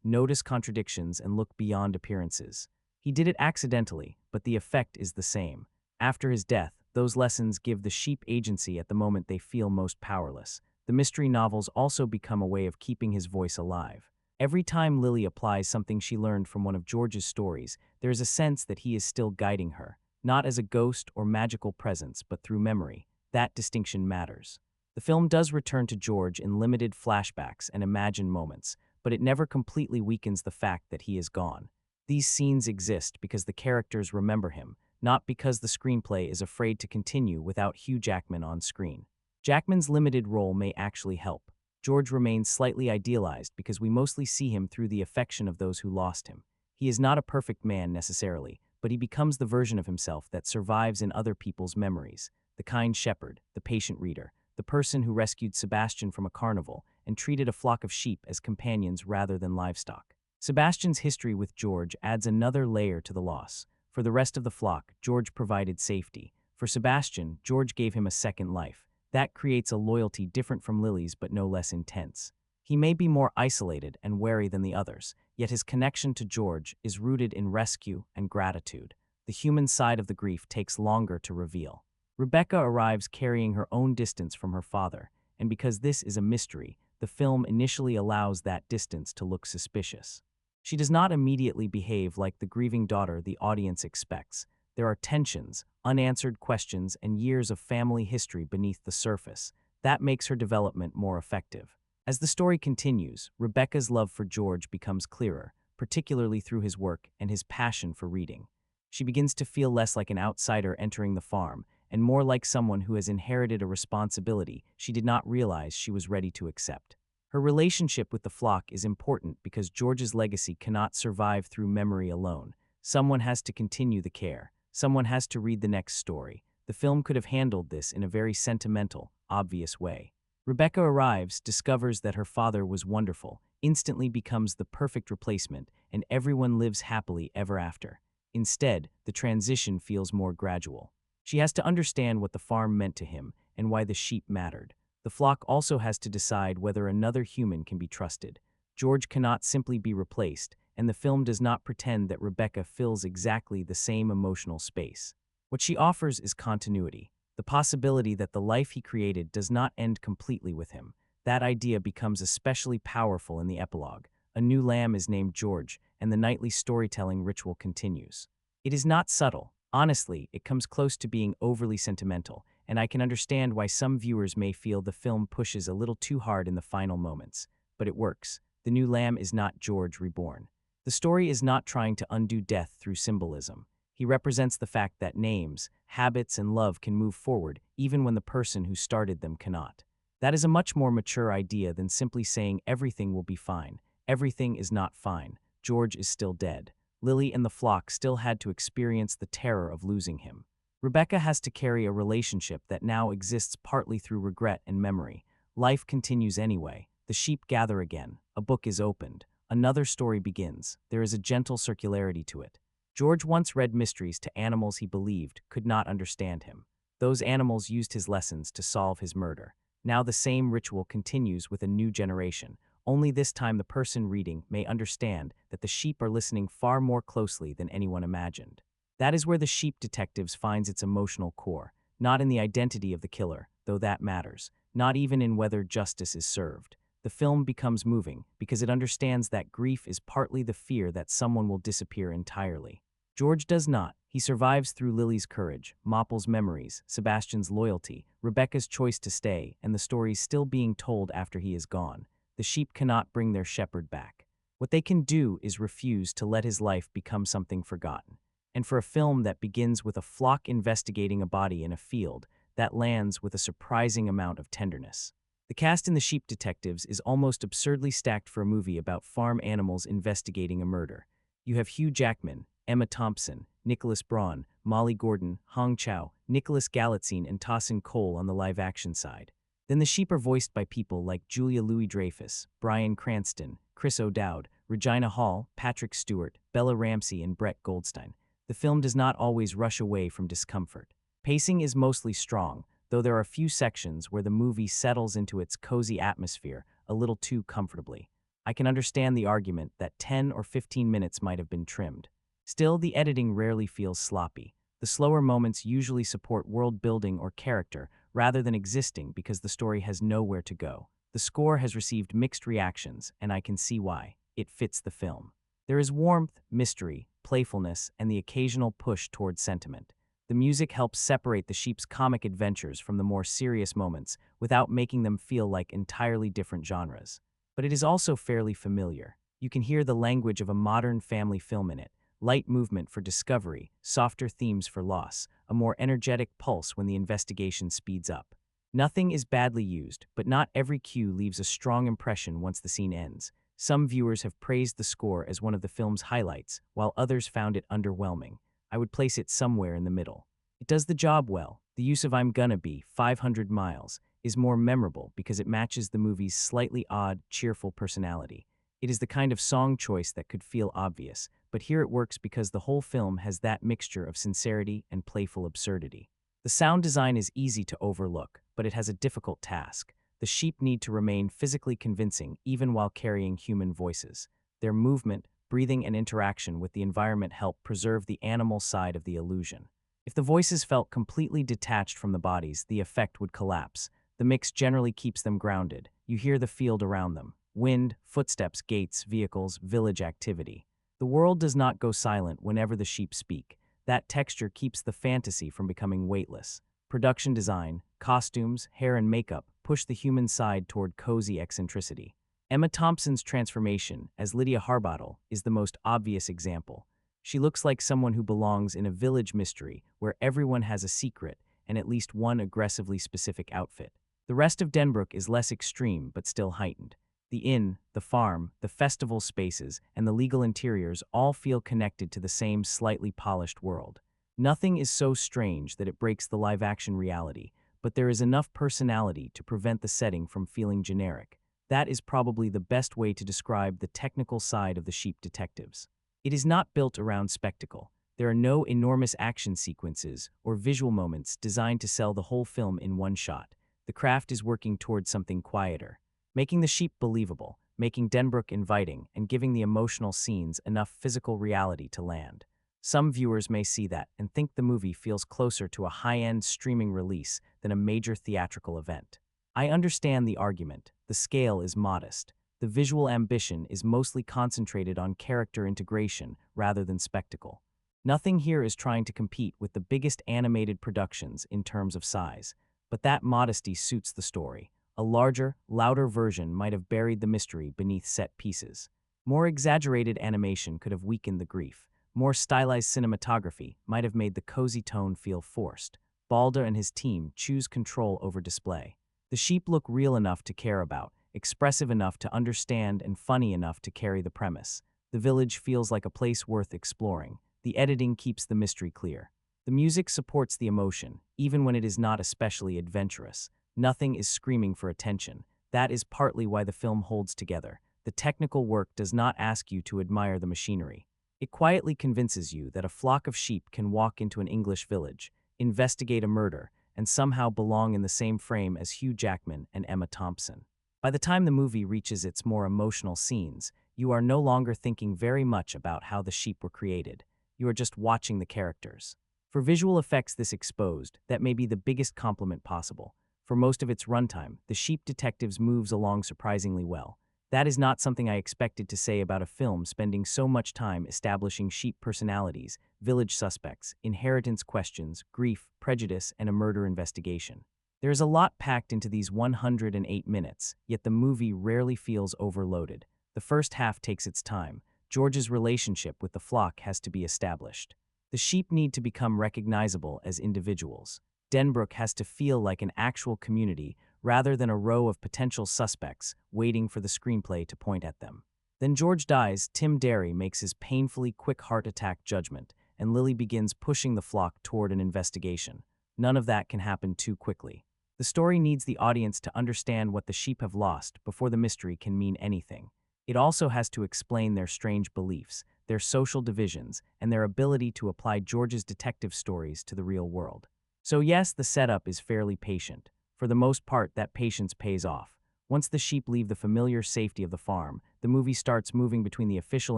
notice contradictions, and look beyond appearances. He did it accidentally, but the effect is the same. After his death, those lessons give the sheep agency at the moment they feel most powerless. The mystery novels also become a way of keeping his voice alive. Every time Lily applies something she learned from one of George's stories, there is a sense that he is still guiding her, not as a ghost or magical presence, but through memory. That distinction matters. The film does return to George in limited flashbacks and imagined moments, but it never completely weakens the fact that he is gone. These scenes exist because the characters remember him, not because the screenplay is afraid to continue without Hugh Jackman on screen. Jackman's limited role may actually help. George remains slightly idealized because we mostly see him through the affection of those who lost him. He is not a perfect man necessarily, but he becomes the version of himself that survives in other people's memories. The kind shepherd, the patient reader, the person who rescued Sebastian from a carnival and treated a flock of sheep as companions rather than livestock. Sebastian's history with George adds another layer to the loss. For the rest of the flock, George provided safety. For Sebastian, George gave him a second life. That creates a loyalty different from Lily's but no less intense. He may be more isolated and wary than the others, yet his connection to George is rooted in rescue and gratitude. The human side of the grief takes longer to reveal. Rebecca arrives carrying her own distance from her father, and because this is a mystery, the film initially allows that distance to look suspicious. She does not immediately behave like the grieving daughter the audience expects. There are tensions, unanswered questions, and years of family history beneath the surface. That makes her development more effective. As the story continues, Rebecca's love for George becomes clearer, particularly through his work and his passion for reading. She begins to feel less like an outsider entering the farm, and more like someone who has inherited a responsibility she did not realize she was ready to accept. Her relationship with the flock is important because George's legacy cannot survive through memory alone. Someone has to continue the care. Someone has to read the next story. The film could have handled this in a very sentimental, obvious way. Rebecca arrives, discovers that her father was wonderful, instantly becomes the perfect replacement, and everyone lives happily ever after. Instead, the transition feels more gradual. She has to understand what the farm meant to him and why the sheep mattered. The flock also has to decide whether another human can be trusted. George cannot simply be replaced, and the film does not pretend that Rebecca fills exactly the same emotional space. What she offers is continuity, the possibility that the life he created does not end completely with him. That idea becomes especially powerful in the epilogue. A new lamb is named George, and the nightly storytelling ritual continues. It is not subtle. Honestly, it comes close to being overly sentimental, and I can understand why some viewers may feel the film pushes a little too hard in the final moments. But it works. The new lamb is not George reborn. The story is not trying to undo death through symbolism. He represents the fact that names, habits, and love can move forward even when the person who started them cannot. That is a much more mature idea than simply saying everything will be fine. Everything is not fine. George is still dead. Lily and the flock still had to experience the terror of losing him. Rebecca has to carry a relationship that now exists partly through regret and memory. Life continues anyway. The sheep gather again. A book is opened. Another story begins. There is a gentle circularity to it. George once read mysteries to animals he believed could not understand him. Those animals used his lessons to solve his murder. Now the same ritual continues with a new generation. Only this time the person reading may understand that the sheep are listening far more closely than anyone imagined. That is where the sheep detectives finds its emotional core, not in the identity of the killer, though that matters, not even in whether justice is served. The film becomes moving because it understands that grief is partly the fear that someone will disappear entirely. George does not. He survives through Lily's courage, Mopple's memories, Sebastian's loyalty, Rebecca's choice to stay, and the stories still being told after he is gone. The sheep cannot bring their shepherd back. What they can do is refuse to let his life become something forgotten. And for a film that begins with a flock investigating a body in a field, that lands with a surprising amount of tenderness. The cast in The Sheep Detectives is almost absurdly stacked for a movie about farm animals investigating a murder. You have Hugh Jackman, Emma Thompson, Nicholas Braun, Molly Gordon, Hong Chow, Nicholas Galitzine, and Tassin Cole on the live-action side. Then the sheep are voiced by people like Julia Louis-Dreyfus, Bryan Cranston, Chris O'Dowd, Regina Hall, Patrick Stewart, Bella Ramsey, and Brett Goldstein. The film does not always rush away from discomfort. Pacing is mostly strong, though there are a few sections where the movie settles into its cozy atmosphere a little too comfortably. I can understand the argument that 10 or 15 minutes might have been trimmed. Still, the editing rarely feels sloppy. The slower moments usually support world building or character rather than existing because the story has nowhere to go. The score has received mixed reactions, and I can see why. It fits the film. There is warmth, mystery, playfulness, and the occasional push toward sentiment. The music helps separate the sheep's comic adventures from the more serious moments without making them feel like entirely different genres. But it is also fairly familiar. You can hear the language of a modern family film in it. Light movement for discovery, softer themes for loss, a more energetic pulse when the investigation speeds up. Nothing is badly used, but not every cue leaves a strong impression once the scene ends. Some viewers have praised the score as one of the film's highlights, while others found it underwhelming. I would place it somewhere in the middle. It does the job well. The use of I'm Gonna Be 500 Miles is more memorable because it matches the movie's slightly odd, cheerful personality. It is the kind of song choice that could feel obvious, but here it works because the whole film has that mixture of sincerity and playful absurdity. The sound design is easy to overlook, but it has a difficult task. The sheep need to remain physically convincing even while carrying human voices. Their movement, breathing, and interaction with the environment help preserve the animal side of the illusion. If the voices felt completely detached from the bodies, the effect would collapse. The mix generally keeps them grounded. You hear the field around them: wind, footsteps, gates, vehicles, village activity. The world does not go silent whenever the sheep speak. That texture keeps the fantasy from becoming weightless. Production design, costumes, hair and makeup push the human side toward cozy eccentricity. Emma Thompson's transformation as Lydia Harbottle is the most obvious example. She looks like someone who belongs in a village mystery where everyone has a secret and at least one aggressively specific outfit. The rest of Denbrook is less extreme but still heightened. The inn, the farm, the festival spaces, and the legal interiors all feel connected to the same slightly polished world. Nothing is so strange that it breaks the live-action reality, but there is enough personality to prevent the setting from feeling generic. That is probably the best way to describe the technical side of the Sheep Detectives. It is not built around spectacle. There are no enormous action sequences or visual moments designed to sell the whole film in one shot. The craft is working towards something quieter, making the sheep believable, making Denbrook inviting, and giving the emotional scenes enough physical reality to land. Some viewers may see that and think the movie feels closer to a high-end streaming release than a major theatrical event. I understand the argument. The scale is modest. The visual ambition is mostly concentrated on character integration rather than spectacle. Nothing here is trying to compete with the biggest animated productions in terms of size, but that modesty suits the story. A larger, louder version might have buried the mystery beneath set pieces. More exaggerated animation could have weakened the grief. More stylized cinematography might have made the cozy tone feel forced. Balda and his team choose control over display. The sheep look real enough to care about, expressive enough to understand, and funny enough to carry the premise. The village feels like a place worth exploring. The editing keeps the mystery clear. The music supports the emotion, even when it is not especially adventurous. Nothing is screaming for attention. That is partly why the film holds together. The technical work does not ask you to admire the machinery. It quietly convinces you that a flock of sheep can walk into an English village, investigate a murder, and somehow belong in the same frame as Hugh Jackman and Emma Thompson. By the time the movie reaches its more emotional scenes, you are no longer thinking very much about how the sheep were created. You are just watching the characters. For visual effects this exposed, that may be the biggest compliment possible. For most of its runtime, The Sheep Detectives moves along surprisingly well. That is not something I expected to say about a film spending so much time establishing sheep personalities, village suspects, inheritance questions, grief, prejudice, and a murder investigation. There is a lot packed into these 108 minutes, yet the movie rarely feels overloaded. The first half takes its time. George's relationship with the flock has to be established. The sheep need to become recognizable as individuals. Denbrook has to feel like an actual community rather than a row of potential suspects waiting for the screenplay to point at them. Then George dies, Tim Derry makes his painfully quick heart attack judgment, and Lily begins pushing the flock toward an investigation. None of that can happen too quickly. The story needs the audience to understand what the sheep have lost before the mystery can mean anything. It also has to explain their strange beliefs, their social divisions, and their ability to apply George's detective stories to the real world. So yes, the setup is fairly patient. For the most part, that patience pays off. Once the sheep leave the familiar safety of the farm, the movie starts moving between the official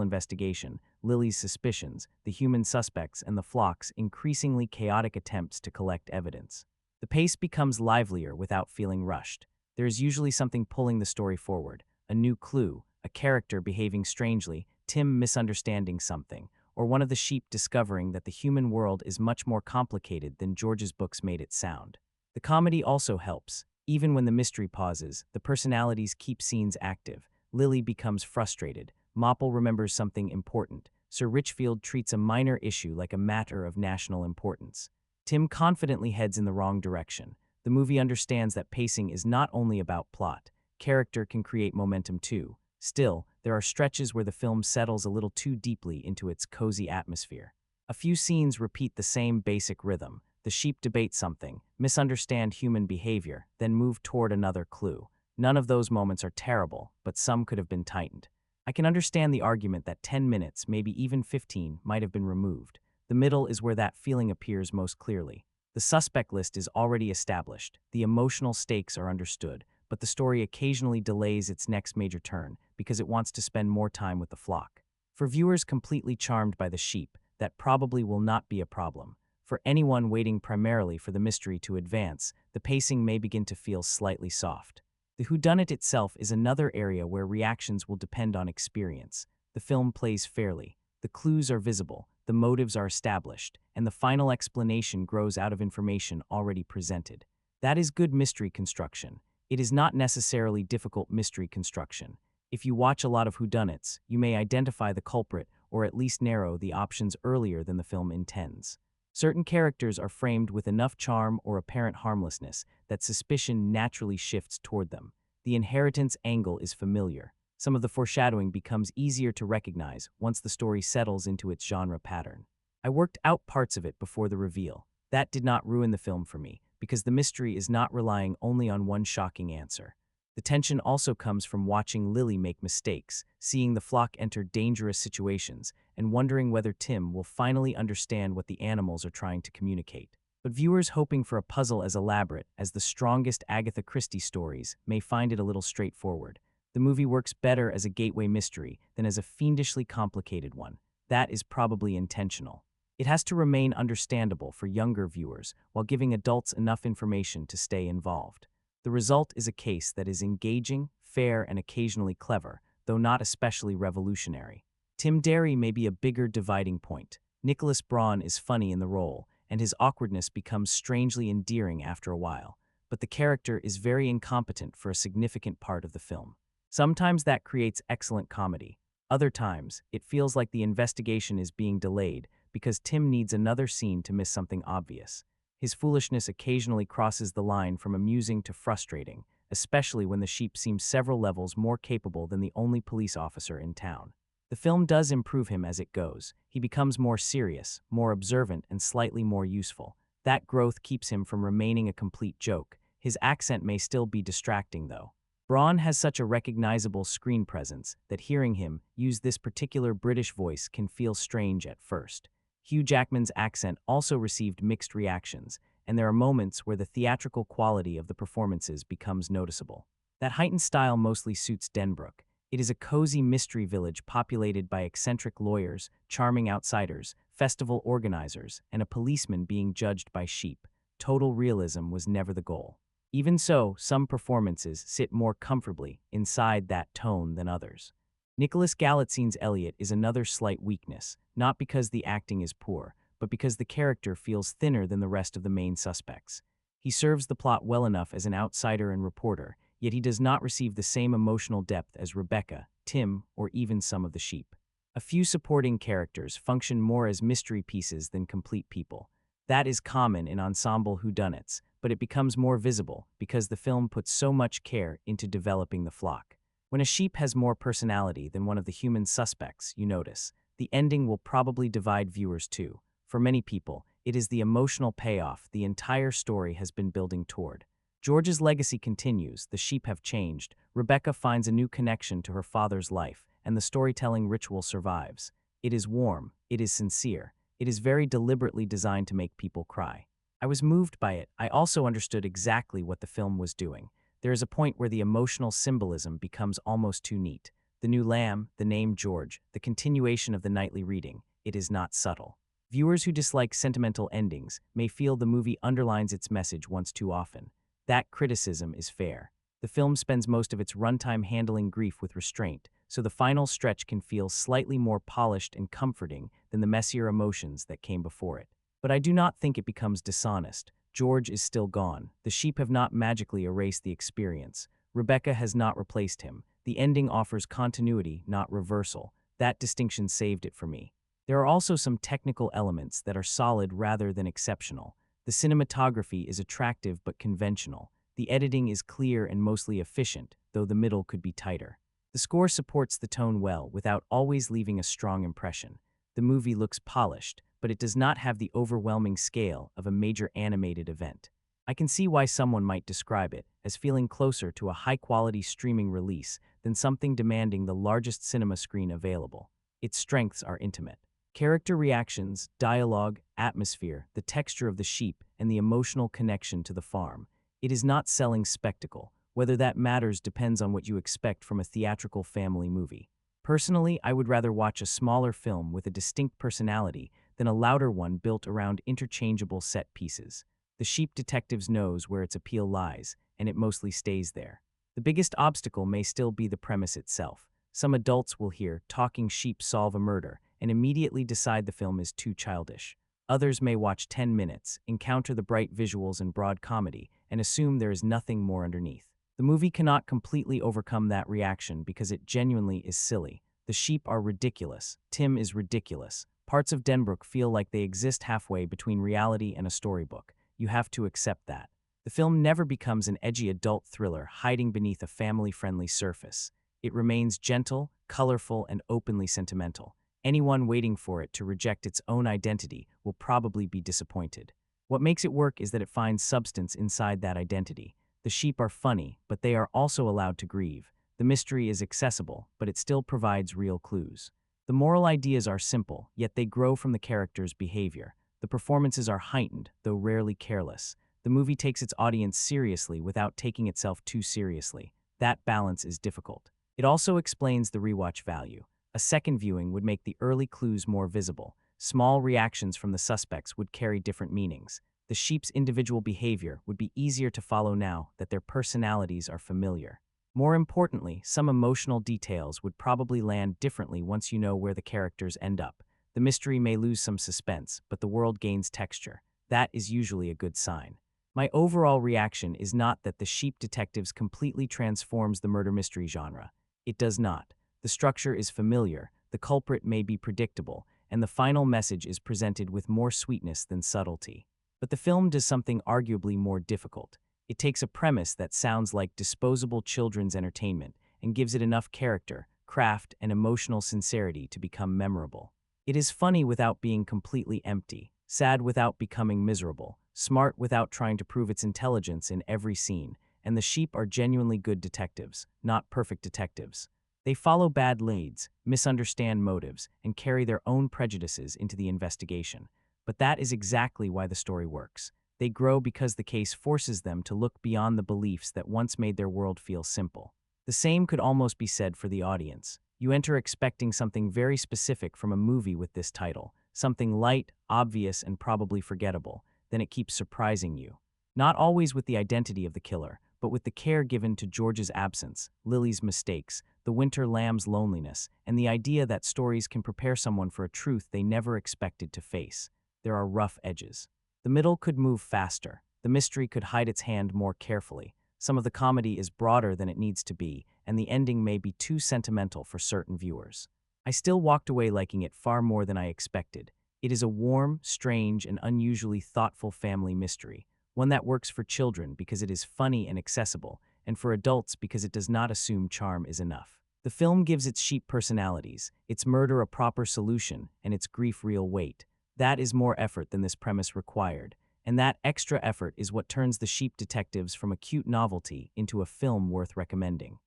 investigation, Lily's suspicions, the human suspects, and the flock's increasingly chaotic attempts to collect evidence. The pace becomes livelier without feeling rushed. There is usually something pulling the story forward, a new clue, a character behaving strangely, Tim misunderstanding something, or one of the sheep discovering that the human world is much more complicated than George's books made it sound. The comedy also helps. Even when the mystery pauses, the personalities keep scenes active. Lily becomes frustrated. Mopple remembers something important. Sir Richfield treats a minor issue like a matter of national importance. Tim confidently heads in the wrong direction. The movie understands that pacing is not only about plot. Character can create momentum too. Still, there are stretches where the film settles a little too deeply into its cozy atmosphere. A few scenes repeat the same basic rhythm. The sheep debate something, misunderstand human behavior, then move toward another clue. None of those moments are terrible, but some could have been tightened. I can understand the argument that 10 minutes, maybe even 15, might have been removed. The middle is where that feeling appears most clearly. The suspect list is already established. The emotional stakes are understood, but the story occasionally delays its next major turn because it wants to spend more time with the flock. For viewers completely charmed by the sheep, that probably will not be a problem. For anyone waiting primarily for the mystery to advance, the pacing may begin to feel slightly soft. The whodunit itself is another area where reactions will depend on experience. The film plays fairly. The clues are visible, the motives are established, and the final explanation grows out of information already presented. That is good mystery construction. It is not necessarily difficult mystery construction. If you watch a lot of whodunits, you may identify the culprit or at least narrow the options earlier than the film intends. Certain characters are framed with enough charm or apparent harmlessness that suspicion naturally shifts toward them. The inheritance angle is familiar. Some of the foreshadowing becomes easier to recognize once the story settles into its genre pattern. I worked out parts of it before the reveal. That did not ruin the film for me, because the mystery is not relying only on one shocking answer. The tension also comes from watching Lily make mistakes, seeing the flock enter dangerous situations, and wondering whether Tim will finally understand what the animals are trying to communicate. But viewers hoping for a puzzle as elaborate as the strongest Agatha Christie stories may find it a little straightforward. The movie works better as a gateway mystery than as a fiendishly complicated one. That is probably intentional. It has to remain understandable for younger viewers while giving adults enough information to stay involved. The result is a case that is engaging, fair, and occasionally clever, though not especially revolutionary. Tim Derry may be a bigger dividing point. Nicholas Braun is funny in the role, and his awkwardness becomes strangely endearing after a while, but the character is very incompetent for a significant part of the film. Sometimes that creates excellent comedy. Other times, it feels like the investigation is being delayed because Tim needs another scene to miss something obvious. His foolishness occasionally crosses the line from amusing to frustrating, especially when the sheep seems several levels more capable than the only police officer in town. The film does improve him as it goes. He becomes more serious, more observant, and slightly more useful. That growth keeps him from remaining a complete joke. His accent may still be distracting, though. Braun has such a recognizable screen presence that hearing him use this particular British voice can feel strange at first. Hugh Jackman's accent also received mixed reactions, and there are moments where the theatrical quality of the performances becomes noticeable. That heightened style mostly suits Denbrook. It is a cozy mystery village populated by eccentric lawyers, charming outsiders, festival organizers, and a policeman being judged by sheep. Total realism was never the goal. Even so, some performances sit more comfortably inside that tone than others. Nicholas Galatzine's Elliot is another slight weakness, not because the acting is poor, but because the character feels thinner than the rest of the main suspects. He serves the plot well enough as an outsider and reporter, yet he does not receive the same emotional depth as Rebecca, Tim, or even some of the sheep. A few supporting characters function more as mystery pieces than complete people. That is common in ensemble whodunits, but it becomes more visible because the film puts so much care into developing the flock. When a sheep has more personality than one of the human suspects, you notice, the ending will probably divide viewers too. For many people, it is the emotional payoff the entire story has been building toward. George's legacy continues, the sheep have changed, Rebecca finds a new connection to her father's life, and the storytelling ritual survives. It is warm, it is sincere, it is very deliberately designed to make people cry. I was moved by it. I also understood exactly what the film was doing. There is a point where the emotional symbolism becomes almost too neat. The new lamb, the name George, the continuation of the nightly reading. It is not subtle. Viewers who dislike sentimental endings may feel the movie underlines its message once too often. That criticism is fair. The film spends most of its runtime handling grief with restraint, so the final stretch can feel slightly more polished and comforting than the messier emotions that came before it. But I do not think it becomes dishonest. George is still gone. The sheep have not magically erased the experience. Rebecca has not replaced him. The ending offers continuity, not reversal. That distinction saved it for me. There are also some technical elements that are solid rather than exceptional. The cinematography is attractive but conventional. The editing is clear and mostly efficient, though the middle could be tighter. The score supports the tone well without always leaving a strong impression. The movie looks polished, but it does not have the overwhelming scale of a major animated event. I can see why someone might describe it as feeling closer to a high-quality streaming release than something demanding the largest cinema screen available. Its strengths are intimate. Character reactions, dialogue, atmosphere, the texture of the sheep, and the emotional connection to the farm. It is not selling spectacle. Whether that matters depends on what you expect from a theatrical family movie. Personally, I would rather watch a smaller film with a distinct personality then a louder one built around interchangeable set pieces. The sheep detective's knows where its appeal lies, and it mostly stays there. The biggest obstacle may still be the premise itself. Some adults will hear "talking sheep solve a murder" and immediately decide the film is too childish. Others may watch 10 minutes, encounter the bright visuals and broad comedy, and assume there is nothing more underneath. The movie cannot completely overcome that reaction because it genuinely is silly. The sheep are ridiculous. Tim is ridiculous. Parts of Denbrook feel like they exist halfway between reality and a storybook. You have to accept that. The film never becomes an edgy adult thriller hiding beneath a family-friendly surface. It remains gentle, colorful, and openly sentimental. Anyone waiting for it to reject its own identity will probably be disappointed. What makes it work is that it finds substance inside that identity. The sheep are funny, but they are also allowed to grieve. The mystery is accessible, but it still provides real clues. The moral ideas are simple, yet they grow from the characters' behavior. The performances are heightened, though rarely careless. The movie takes its audience seriously without taking itself too seriously. That balance is difficult. It also explains the rewatch value. A second viewing would make the early clues more visible. Small reactions from the suspects would carry different meanings. The sheep's individual behavior would be easier to follow now that their personalities are familiar. More importantly, some emotional details would probably land differently once you know where the characters end up. The mystery may lose some suspense, but the world gains texture. That is usually a good sign. My overall reaction is not that The Sheep Detectives completely transforms the murder mystery genre. It does not. The structure is familiar, the culprit may be predictable, and the final message is presented with more sweetness than subtlety. But the film does something arguably more difficult. It takes a premise that sounds like disposable children's entertainment and gives it enough character, craft, and emotional sincerity to become memorable. It is funny without being completely empty, sad without becoming miserable, smart without trying to prove its intelligence in every scene, and the sheep are genuinely good detectives, not perfect detectives. They follow bad leads, misunderstand motives, and carry their own prejudices into the investigation. But that is exactly why the story works. They grow because the case forces them to look beyond the beliefs that once made their world feel simple. The same could almost be said for the audience. You enter expecting something very specific from a movie with this title, something light, obvious, and probably forgettable. Then it keeps surprising you. Not always with the identity of the killer, but with the care given to George's absence, Lily's mistakes, the winter lamb's loneliness, and the idea that stories can prepare someone for a truth they never expected to face. There are rough edges. The middle could move faster. The mystery could hide its hand more carefully. Some of the comedy is broader than it needs to be, and the ending may be too sentimental for certain viewers. I still walked away liking it far more than I expected. It is a warm, strange, and unusually thoughtful family mystery, one that works for children because it is funny and accessible, and for adults because it does not assume charm is enough. The film gives its sheep personalities, its murder a proper solution, and its grief real weight. That is more effort than this premise required, and that extra effort is what turns The Sheep Detectives from a cute novelty into a film worth recommending.